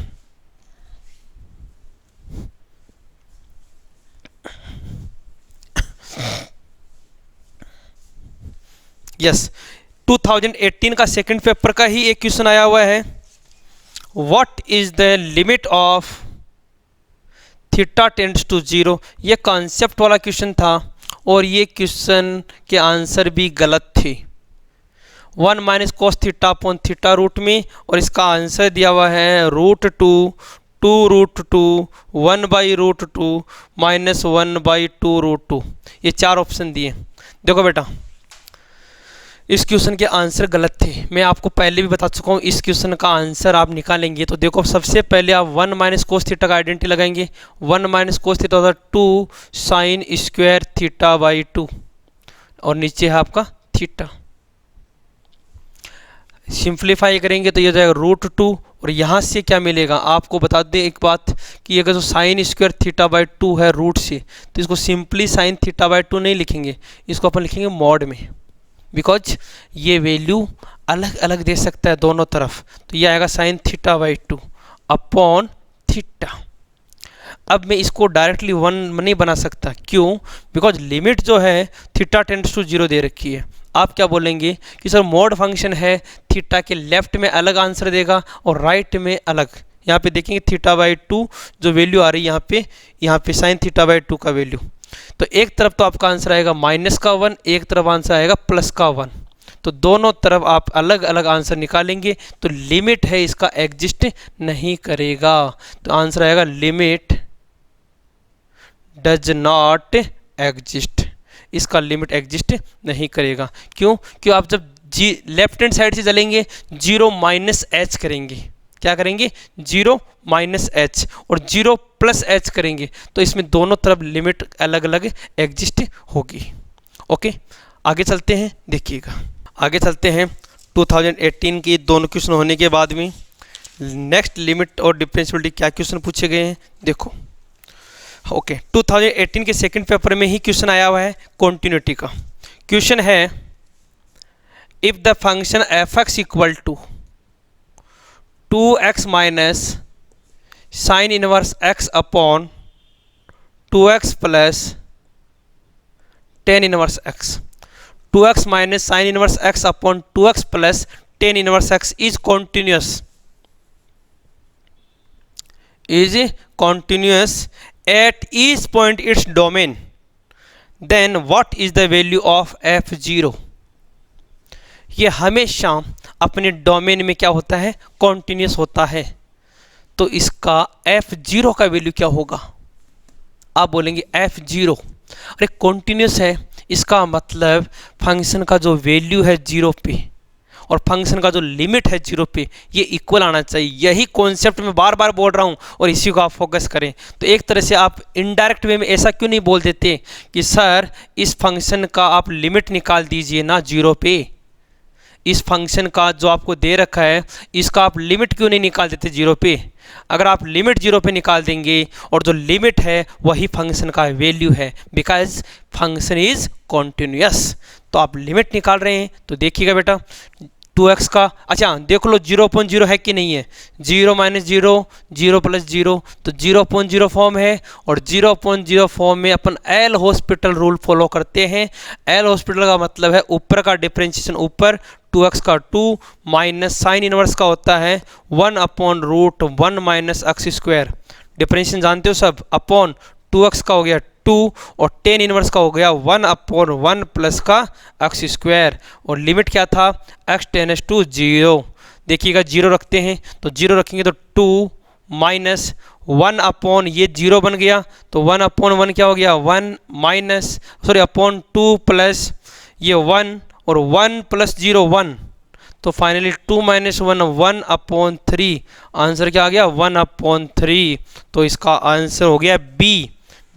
यस, 2018 का सेकंड पेपर का ही एक क्वेश्चन आया हुआ है। What is the limit of theta tends to 0। ये कॉन्सेप्ट वाला क्वेश्चन था और ये क्वेश्चन के आंसर भी गलत थे। 1 - cos theta upon theta root में, और इसका आंसर दिया हुआ है √2 2√2 1/√2 -1/2√2। ये 4 ऑप्शन दिए। देखो बेटा इस क्वेश्चन के आंसर गलत थे, मैं आपको पहले भी बता चुका हूँ। इस क्वेश्चन का आंसर आप निकालेंगे तो देखो सबसे पहले आप 1 - cos थीटा का आइडेंटिटी लगाएंगे। 1 - cos थीटा होता है 2 sin² θ/2 और नीचे है आपका थीटा। सिंप्लीफाई करेंगे तो ये हो जाएगा √2 और यहाँ से क्या मिलेगा आपको बता दें एक बात कि अगर जो साइन स्क्वायर थीटा बाई 2 है रूट से, तो इसको सिंपली साइन थीटा बाई 2 नहीं लिखेंगे, इसको अपन लिखेंगे मॉड में, बिकॉज ये वैल्यू अलग अलग दे सकता है दोनों तरफ। तो ये आएगा sine theta by 2 upon theta. अब मैं इसको डायरेक्टली 1 नहीं बना सकता, क्यों? बिकॉज लिमिट जो है थीटा टेंड्स टू 0 दे रखी है। आप क्या बोलेंगे कि सर मॉड फंक्शन है, थीटा के लेफ्ट में अलग आंसर देगा और राइट में अलग। यहाँ पे देखेंगे थीटा बाई 2 जो वैल्यू आ रही है यहाँ पे साइन थीटा बाई 2 का वैल्यू, तो एक तरफ तो आपका आंसर आएगा माइनस का 1, एक तरफ आंसर आएगा प्लस का 1, तो दोनों तरफ आप अलग अलग आंसर निकालेंगे तो लिमिट है इसका एग्जिस्ट नहीं करेगा। तो आंसर आएगा लिमिट डज नॉट एग्जिस्ट, इसका लिमिट एग्जिस्ट नहीं करेगा। क्यों? क्यों आप जब लेफ्ट हैंड साइड से चलेंगे 0 माइनस एच करेंगे, क्या करेंगे 0 माइनस एच और 0 प्लस एच करेंगे, तो इसमें दोनों तरफ लिमिट अलग अलग एग्जिस्ट होगी। ओके, आगे चलते हैं, देखिएगा आगे चलते हैं। 2018 की दोनों क्वेश्चन होने के बाद में नेक्स्ट लिमिट और डिफरेंशियबिलिटी क्या क्वेश्चन पूछे गए हैं देखो। ओके, 2018 के सेकंड पेपर में ही क्वेश्चन आया हुआ है कॉन्टिन्यूटी का। क्वेश्चन है if the function F x equal to 2x minus sine inverse x upon 2x plus tan inverse x, 2x minus sine inverse x upon 2x plus tan inverse x is continuous at each point its domain, then what is the value of f0? ये हमेशा अपने domain में क्या होता है, continuous होता है। तो इसका f0 का वैल्यू क्या होगा? आप बोलेंगे f0, अरे कॉन्टिन्यूस है, इसका मतलब फंक्शन का जो वैल्यू है 0 पे और फंक्शन का जो लिमिट है 0 पे ये इक्वल आना चाहिए। यही कॉन्सेप्ट मैं बार बार बोल रहा हूँ और इसी को आप फोकस करें। तो एक तरह से आप इनडायरेक्ट वे में ऐसा क्यों नहीं बोल देते कि सर इस फंक्शन का आप लिमिट निकाल दीजिए ना 0 पे, इस फंक्शन का जो आपको दे रखा है इसका आप लिमिट क्यों नहीं निकाल देते 0 पे? अगर आप लिमिट 0 पे निकाल देंगे और जो लिमिट है वही फंक्शन का वैल्यू है, बिकॉज फंक्शन इज कॉन्टिन्यूअस। तो आप लिमिट निकाल रहे हैं तो देखिएगा बेटा 2x का, अच्छा देख लो 0.0 है कि नहीं है, 0 माइनस 0 0 प्लस 0, तो 0.0 फॉर्म है और 0.0 फॉर्म में अपन एल हॉस्पिटल रूल फॉलो करते हैं। एल हॉस्पिटल का मतलब है ऊपर का डिफरेंशिएशन ऊपर, 2x का 2 माइनस साइन इनवर्स का होता है 1 upon root 1 minus X square, differentiation जानते हो सब, अपॉन 2x का हो गया 2 और टेन इनवर्स का हो गया 1 अपॉन 1 प्लस का एक्स स्क्वायर, और लिमिट क्या था x टेंड्स टू 0। देखिएगा 0 रखते हैं तो 0 रखेंगे तो 2 माइनस 1 अपॉन ये 0 बन गया तो 1 अपॉन 1 क्या हो गया 1 माइनस सॉरी अपॉन 2 प्लस ये 1 और 1 प्लस 0 1, तो फाइनली 2 माइनस 1 1 अपॉन 3, आंसर क्या आ गया 1 अपॉन 3। तो इसका आंसर हो गया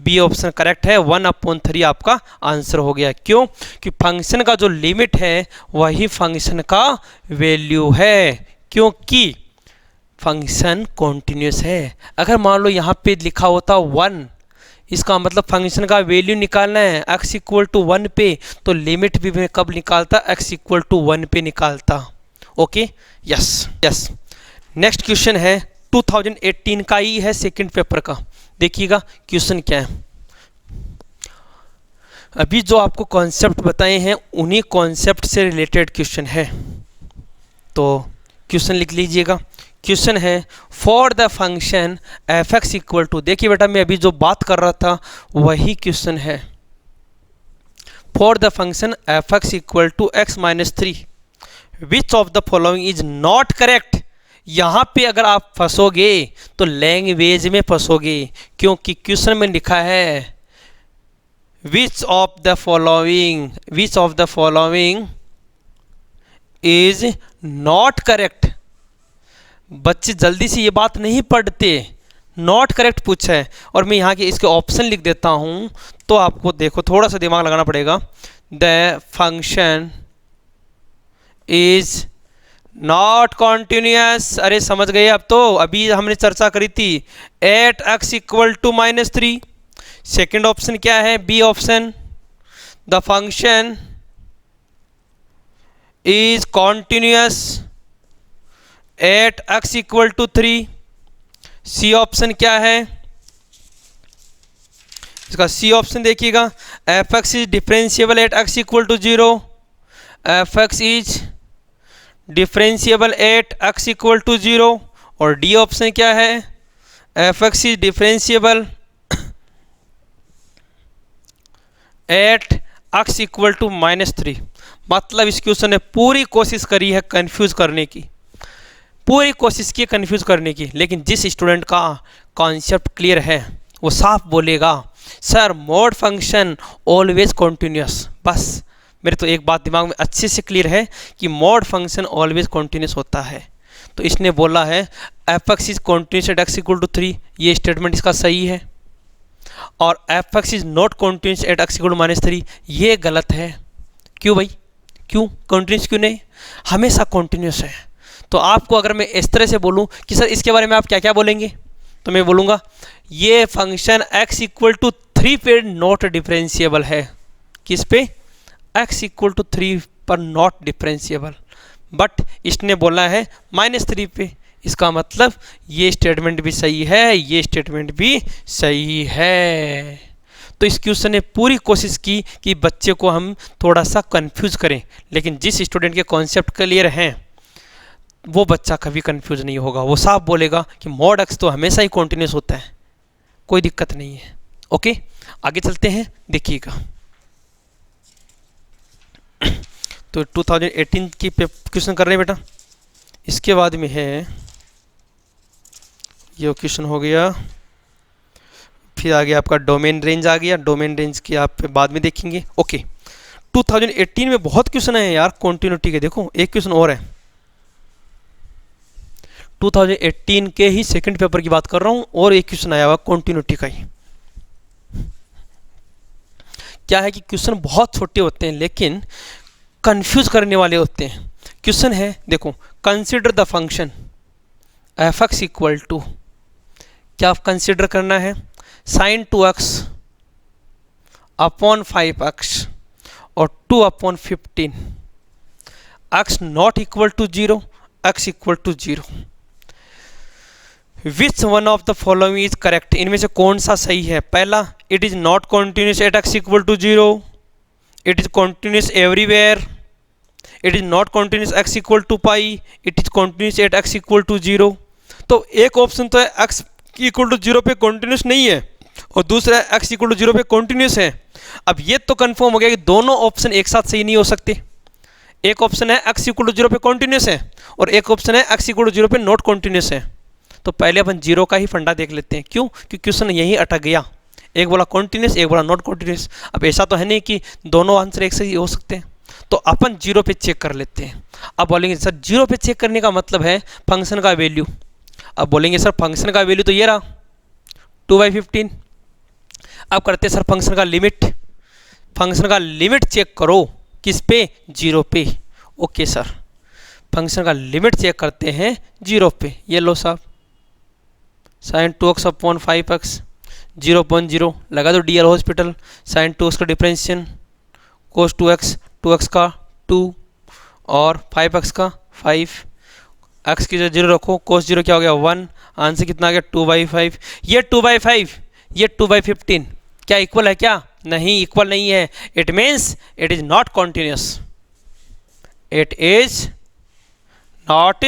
बी ऑप्शन करेक्ट है, 1 अपॉन 3 आपका आंसर हो गया। क्यों? कि फंक्शन का जो लिमिट है वही फंक्शन का वैल्यू है, क्योंकि फंक्शन कॉन्टिन्यूस है। अगर मान लो यहाँ पे लिखा होता 1, इसका मतलब फंक्शन का वैल्यू निकालना है x इक्वल टू 1 पे, तो लिमिट भी मैं कब निकालता x इक्वल टू 1 पे निकालता। Okay, yes. नेक्स्ट क्वेश्चन है 2018 का ही है सेकंड पेपर का। देखिएगा क्वेश्चन क्या है। अभी जो आपको कॉन्सेप्ट बताए हैं उन्हीं कॉन्सेप्ट से रिलेटेड क्वेश्चन है, तो क्वेश्चन लिख लीजिएगा। क्वेश्चन है for the function F x equal to, देखिए बेटा मैं अभी जो बात कर रहा था वही क्वेश्चन है। For the function F x equal to x minus 3 which of the following is not correct. यहाँ पे अगर आप फंसोगे तो लैंग्वेज में फंसोगे, क्योंकि क्वेश्चन में लिखा है विच of the following is not correct. बच्चे जल्दी से ये बात नहीं पढ़ते, नॉट करेक्ट पूछा है और मैं यहाँ के इसके ऑप्शन लिख देता हूँ, तो आपको देखो थोड़ा सा दिमाग लगाना पड़ेगा। The function is not continuous. अरे समझ गए अब तो, अभी हमने चर्चा करी थी at X equal to -3। Second option क्या है, B option, the function is continuous at X equal to 3। C option क्या है इसका, सी ऑप्शन देखिएगा, F x is differentiable at X equal to 0, F x is differentiable at X equal to 0। और D option क्या है, F x is differentiable at X equal to -3। मतलब इस question ने पूरी कोशिश करी है कंफ्यूज करने की, पूरी कोशिश की कंफ्यूज करने की, लेकिन जिस स्टूडेंट का कॉन्सेप्ट क्लियर है वो साफ बोलेगा sir mode function always continuous. बस मेरे तो एक बात दिमाग में अच्छे से क्लियर है कि मोड फंक्शन ऑलवेज कॉन्टिन्यूस होता है। तो इसने बोला है F x is continuous at X equal to 3, ये स्टेटमेंट इसका सही है। और F x is not continuous at X equal to -3, ये गलत है। क्यों भाई, क्यों कॉन्टिन्यूस क्यों नहीं, हमेशा कॉन्टिन्यूस है। तो आपको अगर मैं इस तरह से बोलूं कि सर इसके बारे में आप क्या क्या बोलेंगे, तो मैं बोलूँगा ये फंक्शन x इक्वल टू 3 पे नॉट डिफरेंशिएबल है। किस पे, x इक्वल टू 3 पर नॉट डिफरेंशिएबल, बट इसने बोला है -3 पे। इसका मतलब ये स्टेटमेंट भी सही है, ये स्टेटमेंट भी सही है। तो इस क्वेश्चन ने पूरी कोशिश की कि बच्चे को हम थोड़ा सा कंफ्यूज करें, लेकिन जिस स्टूडेंट के कॉन्सेप्ट क्लियर हैं वो बच्चा कभी कंफ्यूज नहीं होगा, वो साफ बोलेगा कि मॉड एक्स तो हमेशा ही कॉन्टिन्यूस होता है, कोई दिक्कत नहीं है। ओके, आगे चलते हैं, देखिएगा। तो 2018 की क्वेश्चन कर रहे हैं बेटा, इसके बाद में है ये क्वेश्चन हो गया, फिर आ गया आपका डोमेन रेंज आ गया, डोमेन रेंज की आप बाद में देखेंगे। ओके, 2018 में बहुत क्वेश्चन है यार कॉन्टिन्यूटी के। देखो एक क्वेश्चन और है, 2018 के ही सेकंड पेपर की बात कर रहा हूं, और एक क्वेश्चन आया हुआ कॉन्टिन्यूटी का ही। क्या है कि क्वेश्चन बहुत छोटे होते हैं लेकिन कंफ्यूज करने वाले होते हैं। क्वेश्चन है देखो, consider the function F x equal to, क्या कंसिडर करना है, sin 2x अपॉन 5x और 2/15, x not equal to 0, x equal to 0। Which one of the following is correct, इनमें से कौन सा सही है। पहला, it is not continuous at x equal to 0, it is continuous everywhere, it is not continuous x equal to pi, it is continuous at x equal to 0। तो एक option तो है x इक्वल टू 0 पे continuous नहीं है, और दूसरा x equal to 0 पे कॉन्टिन्यूस है। अब ये तो कंफर्म हो गया कि दोनों ऑप्शन एक साथ सही नहीं हो सकते। एक ऑप्शन है x इक्वल टू 0 पे कॉन्टिन्यूस है, और एक ऑप्शन है x इक्वल टू 0 पे नॉट कॉन्टिन्यूस है। तो पहले अपन 0 का ही फंडा देख लेते हैं। क्यों, क्योंकि क्वेश्चन यहीं अटक गया, एक बोला कॉन्टिन्यूस, एक बोला नॉट कॉन्टिन्यूस। अब ऐसा तो है नहीं कि दोनों आंसर एक से ही हो सकते हैं, तो अपन 0 पे चेक कर लेते हैं। अब बोलेंगे सर 0 पे चेक करने का मतलब है फंक्शन का वैल्यू। अब बोलेंगे सर फंक्शन का वैल्यू तो ये रहा 2/15। अब करते हैं सर फंक्शन का लिमिट, फंक्शन का लिमिट चेक करो किस पे, 0 पे। ओके सर, फंक्शन का लिमिट चेक करते हैं 0 पे। ये लो साहब, sin 2x अपॉन 5x 0.0 लगा दो डी हॉस्पिटल, sin 2x का डिफरेंशिएशन cos 2x, 2x का 2 और 5x का 5, x की जगह 0 रखो, cos 0 क्या हो गया 1, आंसर कितना आ गया 2/5। ये 2/5, ये 2/15 क्या इक्वल है क्या, नहीं इक्वल नहीं है। It means it is not continuous, it is not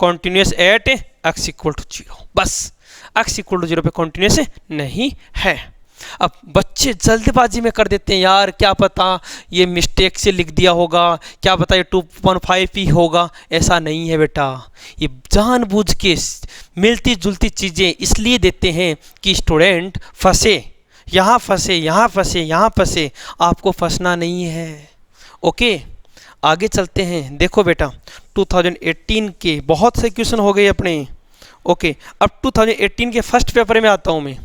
continuous at x equal to 0। बस x इक्वल टू 0 पे कॉन्टिन्यूस नहीं है। अब बच्चे जल्दबाजी में कर देते हैं, यार क्या पता ये मिस्टेक से लिख दिया होगा, क्या पता ये 2.5 ही होगा। ऐसा नहीं है बेटा, ये जानबूझ के मिलती जुलती चीज़ें इसलिए देते हैं कि स्टूडेंट फंसे, यहाँ फंसे, यहाँ फंसे, यहाँ फंसे। आपको फंसना नहीं है। ओके, आगे चलते हैं। देखो बेटा 2018 के बहुत से क्वेश्चन हो गए अपने। ओके, अब 2018 के फर्स्ट पेपर में आता हूँ मैं।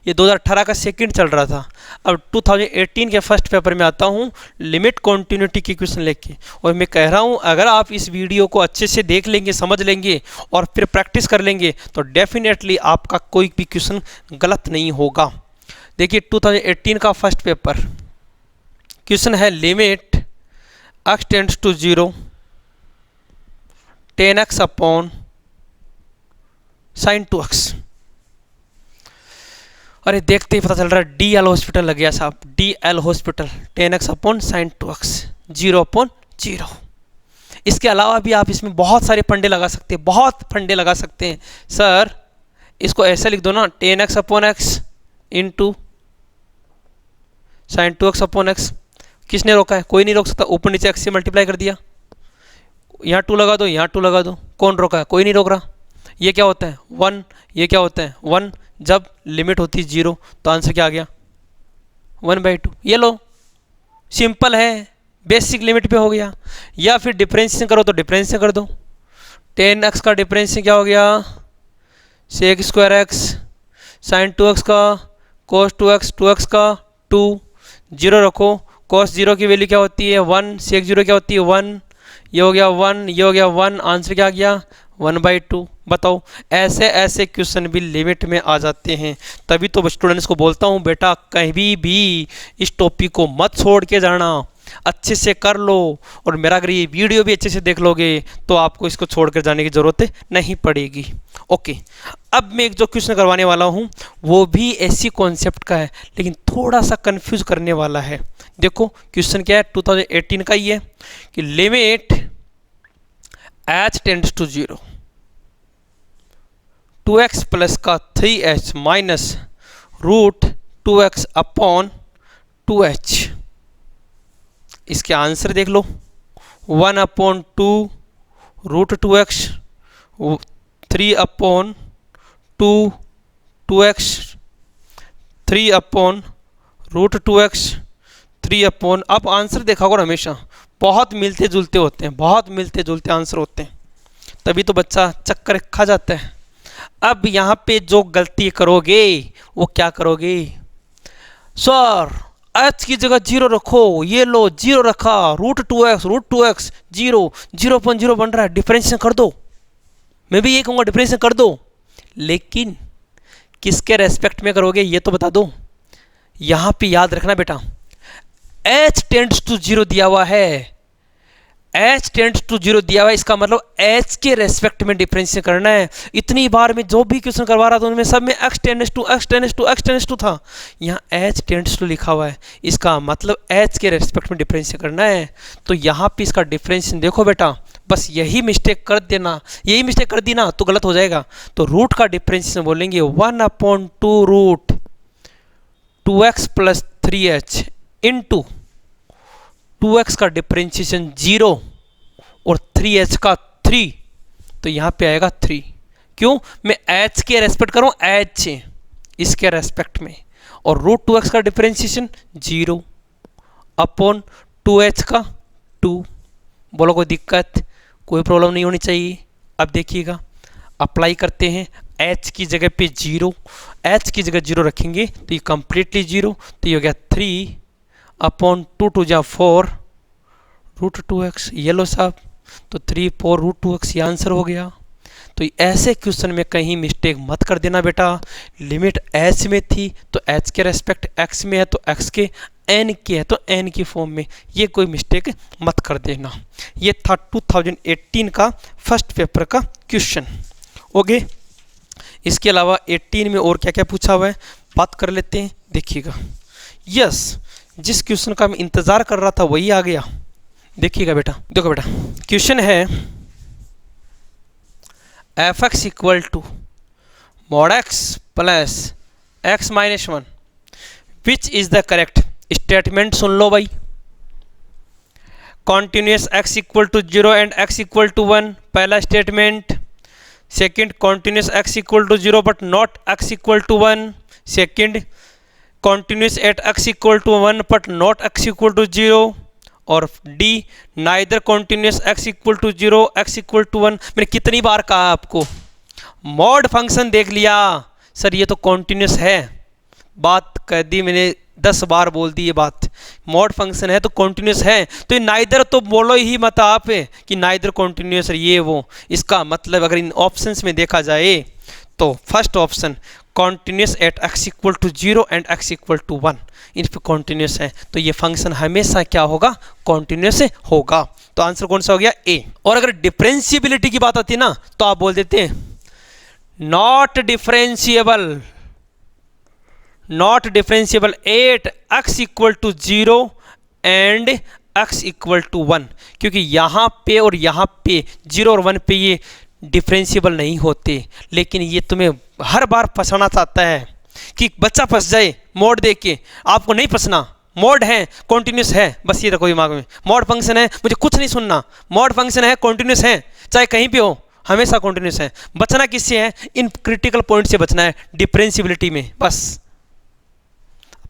ये 2018 का सेकंड चल रहा था। अब 2018 के फर्स्ट पेपर में आता हूँ लिमिट कॉन्टिन्यूटी की क्वेश्चन लेके, और मैं कह रहा हूँ अगर आप इस वीडियो को अच्छे से देख लेंगे, समझ लेंगे और फिर प्रैक्टिस कर लेंगे तो डेफिनेटली आपका कोई भी क्वेश्चन गलत नहीं होगा। देखिए 2018 का फर्स्ट पेपर क्वेश्चन है limit x tends to 0 10x upon sin 2x। अरे देखते ही पता चल रहा है DL हॉस्पिटल लग गया साहब, DL hospital 10x upon sin 2x 0 upon 0। इसके अलावा भी आप इसमें बहुत सारे फंडे लगा सकते हैं, बहुत फंडे लगा सकते हैं। सर इसको ऐसे लिख दो ना 10x upon x into sin 2x upon x। किसने रोका है? कोई नहीं रोक सकता। ऊपर नीचे x से मल्टीप्लाई कर दिया, यहाँ 2 लगा दो, यहाँ 2 लगा दो। कौन रोका है? कोई नहीं रोक रहा। ये क्या होता है 1, ये क्या होता है 1। जब लिमिट होती है 0 तो आंसर क्या आ गया 1/2। ये लो, सिंपल है, बेसिक लिमिट पे हो गया। या फिर डिफरेंशिएशन करो तो डिफरेंशिएशन कर दो। 10x का डिफरेंशिएशन क्या हो गया sec² x, sin 2x का cos 2x, 2x का 2, 0 रखो। cos 0 की वैल्यू क्या होती है 1, sec 0 क्या होती है 1। ये हो गया 1, ये हो गया 1, आंसर क्या आ गया 1/2। बताओ, ऐसे ऐसे क्वेश्चन भी लिमिट में आ जाते हैं। तभी तो स्टूडेंट्स को बोलता हूँ बेटा कहीं भी इस टॉपिक को मत छोड़ के जाना, अच्छे से कर लो। और मेरा अगर ये वीडियो भी अच्छे से देख लोगे तो आपको इसको छोड़ कर जाने की ज़रूरत नहीं पड़ेगी। ओके, अब मैं एक जो क्वेश्चन करवाने वाला हूँ वो भी ऐसी कॉन्सेप्ट का है लेकिन थोड़ा सा कंफ्यूज करने वाला है। देखो क्वेश्चन क्या है 2018 का ही है कि limit h tends to 0 2x plus का 3h minus root 2x upon 2h। इसके आंसर देख लो 1 upon 2 root 2x, 3 upon 2 2x, 3 upon root 2x, 3 upon. अब आंसर देखा होगा हमेशा बहुत मिलते जुलते होते हैं, बहुत मिलते जुलते आंसर होते हैं, तभी तो बच्चा चक्कर खा जाता है। अब यहाँ पे जो गलती करोगे वो क्या करोगे, सर h की जगह 0 रखो। ये लो 0 रखा, रूट 2x 0, 0.0 बन रहा है, डिफरेंशिएशन कर दो। मैं भी ये कहूँगा डिफरेंशिएशन कर दो, लेकिन किसके रेस्पेक्ट में करोगे ये तो बता दो। यहाँ पे याद रखना बेटा h टेंड्स टू 0 दिया हुआ है, h टेंड्स टू 0 दिया हुआ है, इसका मतलब h के रेस्पेक्ट में डिफरेंशिएशन करना है। इतनी बार में जो भी क्वेश्चन करवा रहा था उनमें सब में x टेंड्स टू था, यहाँ h टेंड्स टू लिखा हुआ है, इसका मतलब h के रेस्पेक्ट में डिफरेंशिएशन करना है। तो यहाँ पे इसका डिफरेंशिएशन देखो बेटा, बस यही मिस्टेक कर देना, यही मिस्टेक कर दी ना तो गलत हो जाएगा। तो रूट का डिफरेंशिएशन बोलेंगे 1/2 root 2x plus 3h into 2x का डिफरेंशिएशन 0 और 3h का 3, तो यहाँ पे आएगा 3। क्यों? मैं h के रेस्पेक्ट करूँ, h इसके रेस्पेक्ट में, और रूट 2x का डिफरेंशिएशन 0 अपॉन 2h का 2। बोलो कोई दिक्कत, कोई प्रॉब्लम नहीं होनी चाहिए। अब देखिएगा अप्लाई करते हैं, h की जगह पे 0, h की जगह 0 रखेंगे तो ये कम्प्लीटली 0, तो ये हो गया 3 अपॉन 2 2 जा 4 रूट 2x। ये लो साहब, तो 3 4 रूट 2x ये आंसर हो गया। तो ऐसे क्वेश्चन में कहीं मिस्टेक मत कर देना बेटा। लिमिट h में थी तो h के रेस्पेक्ट x में है तो x के, n की है तो n की फॉर्म में, ये कोई मिस्टेक मत कर देना। ये था 2018 का फर्स्ट पेपर का क्वेश्चन। ओके, इसके अलावा 18 में और क्या क्या पूछा हुआ है बात कर लेते हैं, देखिएगा। यस, जिस क्वेश्चन का मैं इंतज़ार कर रहा था वही आ गया। देखिएगा बेटा, देखो बेटा क्वेश्चन है f(x) equal to mod x plus x minus 1 which is the correct statement. सुन लो भाई, continuous x equal to 0 and x equal to 1 पहला statement. Second, continuous x equal to 0 but not x equal to 1 second. Continuous at x equal to 1 but not x equal to 0। और D, neither continuous x equal to 0 x equal to 1। मैंने कितनी बार कहा आपको, mod function देख लिया sir ये तो continuous है, बात कह दी मैंने, 10 बार बोल दी ये बात। मॉड फंक्शन है तो कॉन्टिन्यूस है, तो ये नाइदर तो बोलो ही मत आप कि नाइदर कॉन्टिन्यूस ये वो। इसका मतलब अगर इन ऑप्शंस में देखा जाए तो first option continuous at x equal to 0 and x equal to 1, इन पर कॉन्टिन्यूस है, तो ये फंक्शन हमेशा क्या होगा, कॉन्टिन्यूस होगा। तो आंसर कौन सा हो गया, ए। और अगर डिफरेंशिएबिलिटी की बात आती है ना, तो आप बोल देते हैं not differentiable, not differentiable at x equal to 0 and x equal to 1, क्योंकि यहाँ पे और यहाँ पे 0 और 1 पे ये डिफरेंशिएबल नहीं होते। लेकिन ये तुम्हें हर बार फंसाना चाहता है कि बच्चा फंस जाए मोड देख के, आपको नहीं फंसना। मोड है, कॉन्टिन्यूस है, बस ये रखो दिमाग में। मोड फंक्शन है, मुझे कुछ नहीं सुनना, मोड फंक्शन है, कॉन्टिन्यूस है, चाहे कहीं पे हो हमेशा कॉन्टिन्यूस है। बचना किससे है, इन क्रिटिकल पॉइंट से बचना है, डिफरेंशिएबिलिटी में। बस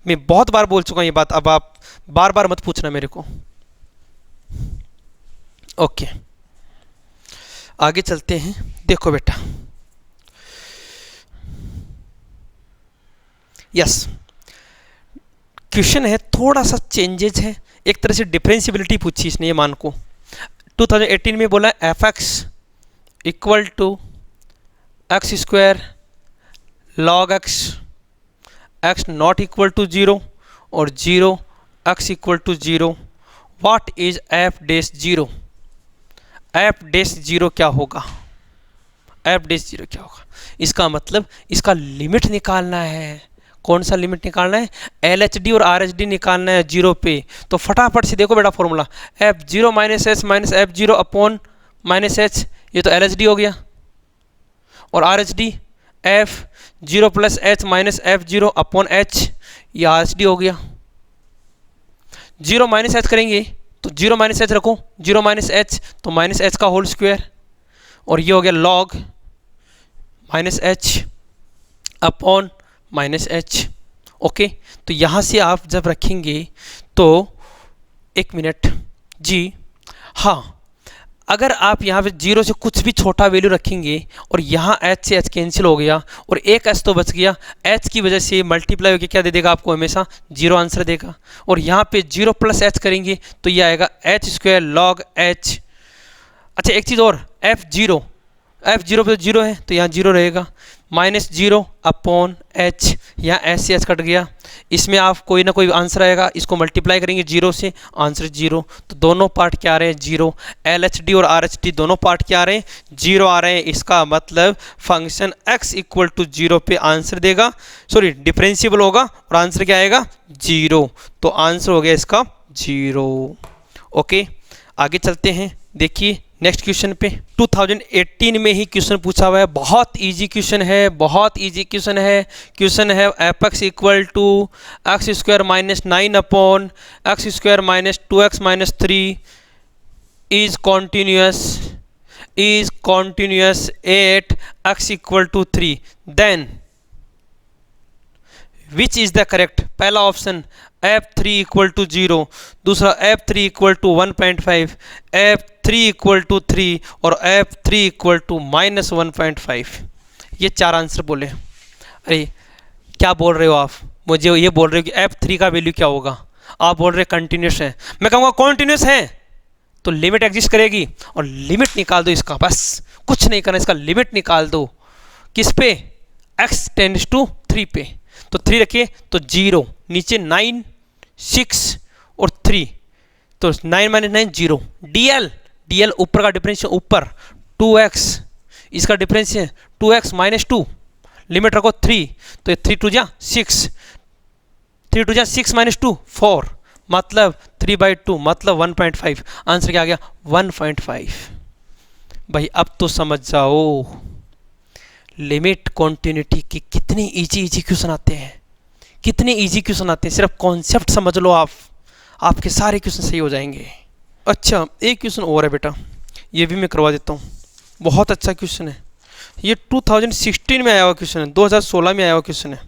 मैं बहुत बार बोल चुका हूँ ये बात, अब आप बार बार मत पूछना मेरे को। ओके आगे चलते हैं। देखो बेटा, यस क्वेश्चन है, थोड़ा सा चेंजेज है, एक तरह से डिफरेंशिएबिलिटी पूछी इसने ये मान को। 2018 में बोला F x equal to X square log X, X not equal to 0 और 0 X equal to 0, what is F dash 0। F dash 0 क्या होगा, एफ डैश 0 क्या होगा, इसका मतलब इसका लिमिट निकालना है। कौन सा लिमिट निकालना है, एल एच डी और आर एच डी निकालना है 0 पे। तो फटाफट से देखो बेटा formula, F 0 minus H minus F 0 upon minus H, ये तो एल एच डी हो गया, और are H D F 0 plus H minus F 0 upon H, ये आर एच डी हो गया। 0 माइनस एच करेंगे तो 0 माइनस एच रखो, 0 माइनस एच तो माइनस एच का होल स्क्वायर, और ये हो गया log minus H upon minus H. Okay, तो यहाँ से आप जब रखेंगे तो एक मिनट जी, हाँ अगर आप यहाँ पे 0 से कुछ भी छोटा वैल्यू रखेंगे और यहाँ h से h कैंसिल हो गया और एक h तो बच गया, h की वजह से मल्टीप्लाई होकर क्या दे देगा आपको, हमेशा 0 आंसर देगा। और यहाँ पे 0 प्लस h करेंगे तो ये आएगा h स्क्वायर लॉग h। अच्छा एक चीज़ और, f0 पे 0 है तो यहाँ 0 रहेगा, माइनस 0 अपॉन h, यहाँ h से h कट गया, इसमें आप कोई ना कोई आंसर आएगा, इसको मल्टीप्लाई करेंगे 0 से, आंसर 0। तो दोनों पार्ट क्या आ रहे हैं 0, एल एच डी और आर एच डी दोनों पार्ट क्या आ रहे हैं 0 आ रहे हैं। इसका मतलब फंक्शन x इक्वल टू 0 पे आंसर देगा, सॉरी डिफरेंशिएबल होगा और आंसर क्या आएगा 0। तो आंसर हो गया इसका 0। ओके आगे चलते हैं, देखिए नेक्स्ट क्वेश्चन पे। 2018 में ही क्वेश्चन पूछा हुआ है, बहुत इजी क्वेश्चन है, बहुत इजी क्वेश्चन है। क्वेश्चन है F x equal to X square minus 9 upon X square minus 2x minus 3 is continuous at X equal to 3, then which is the correct. पहला ऑप्शन f3 इक्वल टू 0, दूसरा f3 equal to 1.5, f3 equal to 3 और f3 equal to minus 1.5। ये 4 answer बोले। अरे क्या बोल रहे हो आप, मुझे ये बोल रहे हो कि f3 का वैल्यू क्या होगा, आप बोल रहे कंटिन्यूस है, मैं कहूँगा कॉन्टिन्यूस है तो लिमिट एग्जिस्ट करेगी और लिमिट निकाल दो इसका, बस कुछ नहीं करना, इसका लिमिट निकाल दो। किस पे, x टेंड्स टू 3 पे, तो 3 रखिए तो 0, नीचे 9 6 और 3, तो 9 माइनस 9 0, dl ऊपर का डिफरेंशियल ऊपर 2x, इसका डिफरेंशियल 2x माइनस 2, लिमिट रखो 3, तो 3 2 जा 6, 3 2 जा 6 माइनस 2 4, मतलब 3/2 मतलब 1.5। आंसर क्या आ गया 1.5। भाई अब तो समझ जाओ लिमिट कॉन्टिन्यूटी की कितने इजी क्वेश्चन आते हैं, कितने इजी क्वेश्चन आते हैं। सिर्फ कॉन्सेप्ट समझ लो आप, आपके सारे क्वेश्चन सही हो जाएंगे। अच्छा एक क्वेश्चन और है बेटा, ये भी मैं करवा देता हूँ, बहुत अच्छा क्वेश्चन है। ये 2016 में आया हुआ क्वेश्चन है, 2016 में आया हुआ क्वेश्चन है।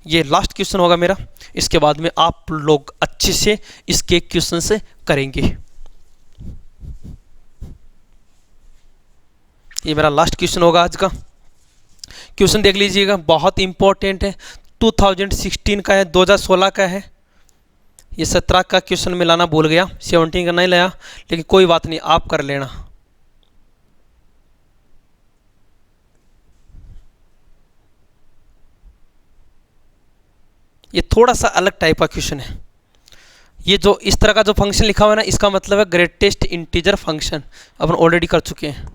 ये लास्ट क्वेश्चन होगा मेरा, इसके बाद में आप लोग अच्छे से इसके क्वेश्चन से करेंगे। ये मेरा लास्ट क्वेश्चन होगा आज का। क्वेश्चन देख लीजिएगा, बहुत इंपॉर्टेंट है, 2016 का है, 2016 का है। ये 17 का क्वेश्चन में लाना भूल गया, 17 का नहीं लाया, लेकिन कोई बात नहीं, आप कर लेना। ये थोड़ा सा अलग टाइप का क्वेश्चन है। ये जो इस तरह का जो फंक्शन लिखा हुआ है ना, इसका मतलब है ग्रेटेस्ट इंटीजर फंक्शन, अपन ऑलरेडी कर चुके हैं।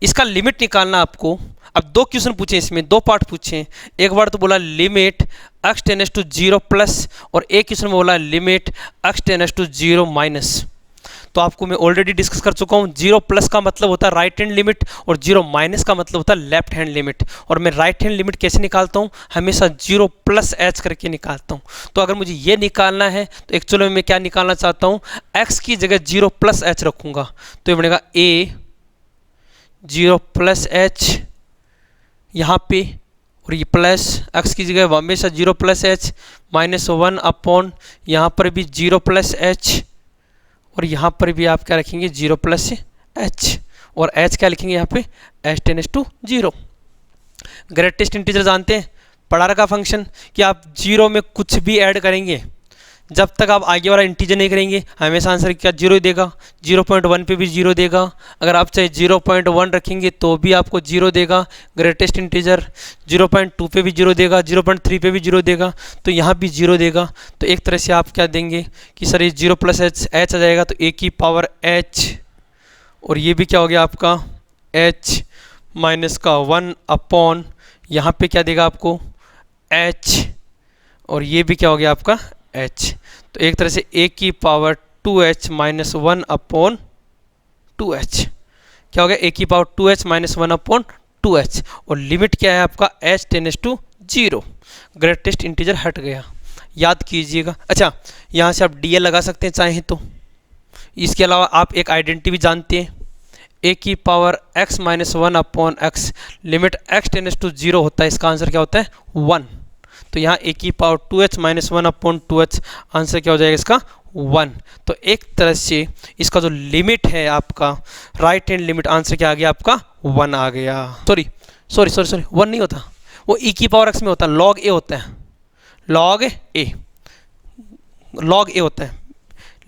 इसका लिमिट निकालना आपको। अब दो क्वेश्चन पूछे, इसमें दो पार्ट पूछे। एक बार तो बोला limit x tends to 0 plus, और एक क्वेश्चन में बोला limit x tends to 0 minus. तो आपको मैं ऑलरेडी डिस्कस कर चुका हूँ। 0 प्लस का मतलब होता है राइट हैंड लिमिट, और 0 माइनस का मतलब होता है लेफ्ट हैंड लिमिट। और मैं राइट हैंड लिमिट कैसे निकालता हूँ, हमेशा 0 प्लस h करके निकालता हूँ। तो अगर मुझे ये निकालना है तो एक्चुअली मैं क्या निकालना चाहता हूँ, x की जगह 0 प्लस h रखूँगा, तो ये बनेगा a 0 प्लस h यहाँ पे, और ये प्लस x की जगह हमेशा 0 प्लस h माइनस 1 अपॉन यहाँ पर भी 0 प्लस h, और यहाँ पर भी आप क्या रखेंगे 0 प्लस h, और h क्या लिखेंगे यहाँ पे h tends to 0। Greatest integer जानते हैं, पढ़ा रखा फंक्शन कि आप 0 में कुछ भी ऐड करेंगे, जब तक आप आगे वाला इंटीजर नहीं करेंगे हमेशा आंसर क्या 0 ही देगा। 0.1 पे भी 0 देगा, अगर आप चाहे 0.1 रखेंगे तो भी आपको 0 देगा ग्रेटेस्ट इंटीजर। 0.2 पे भी 0 देगा, 0.3 पे भी 0 देगा, तो यहाँ भी 0 देगा। तो एक तरह से आप क्या देंगे कि सर ये 0 प्लस h आ जाएगा, तो a की पावर h, और ये भी क्या हो गया आपका h माइनस का 1 अपॉन यहाँ पे क्या देगा आपको h, और ये भी क्या हो गया आपका h। तो एक तरह से a की power 2h minus 1 upon 2h, क्या हो गया a की power 2h minus 1 upon 2h, और लिमिट क्या है आपका h tends to 0। Greatest integer हट गया, याद कीजिएगा। अच्छा, यहाँ से आप dl लगा सकते हैं चाहें तो। इसके अलावा आप एक आइडेंटिटी भी जानते हैं, a की power x minus 1 upon x, limit x tends to 0 होता है, इसका आंसर क्या होता है 1। तो यहाँ a की power 2h minus 1 upon 2h, answer क्या हो जाएगा इसका 1। तो एक तरह से इसका जो लिमिट है आपका राइट हैंड लिमिट, आंसर क्या आ गया आपका 1 आ गया। सॉरी 1 नहीं होता, वो e की पावर x में होता है, log a होता है, log a होता है,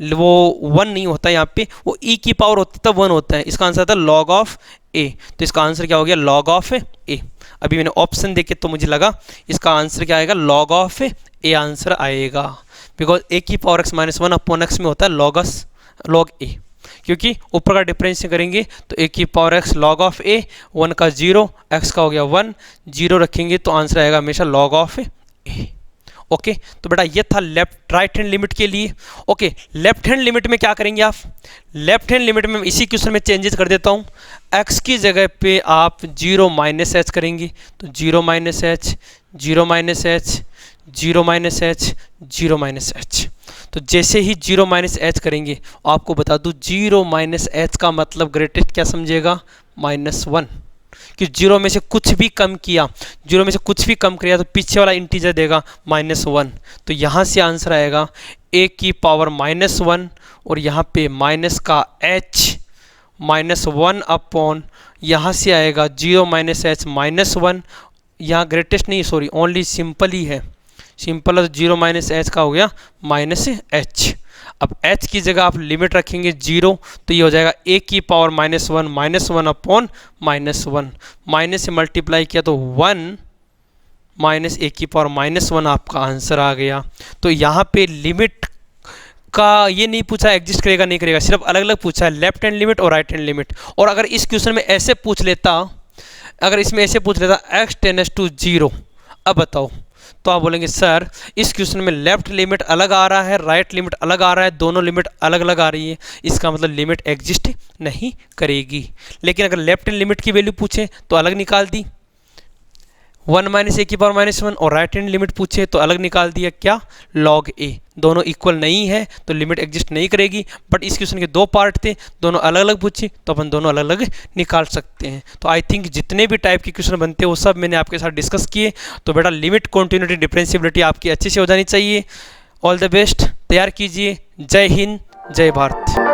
वो 1 नहीं होता यहाँ पे, वो e की पावर होती तब 1 होता है। इसका आंसर था log ऑफ a, तो इसका आंसर क्या हो गया log ऑफ a। अभी मैंने ऑप्शन देखे तो मुझे लगा इसका आंसर क्या आएगा log ऑफ a आंसर आएगा, बिकॉज a की power x minus 1 upon x में होता है log a, क्योंकि ऊपर का डिफरेंस करेंगे तो a की power x log of a, 1 का 0, x का हो गया 1, 0 रखेंगे तो आंसर आएगा हमेशा log ऑफ a। ओके, तो बेटा ये था लेफ्ट राइट हैंड लिमिट के लिए। ओके, लेफ्ट हैंड लिमिट में क्या करेंगे आप, लेफ्ट हैंड लिमिट में इसी क्वेश्चन में चेंजेस कर देता हूँ। x की जगह पे आप 0 माइनस h करेंगे, तो 0 minus h, 0 minus h, 0 minus h, 0 minus h। तो जैसे ही 0 माइनस h करेंगे, आपको बता दूँ 0 माइनस h का मतलब ग्रेटेस्ट क्या समझेगा -1, कि 0 में से कुछ भी कम किया, 0 में से कुछ भी कम किया तो पीछे वाला इंटीजर देगा -1। तो यहाँ से आंसर आएगा a की पावर -1, और यहाँ पे माइनस का h -1 अपॉन यहाँ से आएगा 0 माइनस h -1। यहाँ ग्रेटेस्ट नहीं, सॉरी ओनली सिंपल ही है, सिंपल है, तो 0 माइनस h का हो गया -h। अब h की जगह आप लिमिट रखेंगे 0, तो ये हो जाएगा a की पावर -1 अपॉन -1, माइनस से मल्टीप्लाई किया तो 1 माइनस a की पावर -1 आपका आंसर आ गया। तो यहाँ पे लिमिट का ये नहीं पूछा एग्जिस्ट करेगा नहीं करेगा, सिर्फ अलग अलग पूछा है लेफ्ट हैंड लिमिट और राइट हैंड लिमिट। और अगर इस क्वेश्चन में ऐसे पूछ लेता, अगर इसमें ऐसे पूछ लेता x टेंड्स टू 0, अब बताओ, तो आप बोलेंगे सर इस क्वेश्चन में लेफ्ट लिमिट अलग आ रहा है, राइट लिमिट अलग आ रहा है, दोनों लिमिट अलग अलग आ रही है, इसका मतलब लिमिट एग्जिस्ट नहीं करेगी। लेकिन अगर लेफ्ट हैंड लिमिट की वैल्यू पूछे तो अलग निकाल दी 1 माइनस a की पावर -1, और राइट हैंड लिमिट पूछे तो अलग निकाल दिया क्या log a। दोनों इक्वल नहीं है तो लिमिट एग्जिस्ट नहीं करेगी। बट इस क्वेश्चन के दो पार्ट थे, दोनों अलग अलग पूछे तो अपन दोनों अलग अलग निकाल सकते हैं। तो आई थिंक जितने भी टाइप के क्वेश्चन बनते हैं वो सब मैंने आपके साथ डिस्कस किए। तो बेटा लिमिट कॉन्टिन्यूटी डिफरेंशिएबिलिटी आपकी अच्छे से हो जानी चाहिए। ऑल द बेस्ट, तैयार कीजिए। जय हिंद, जय भारत।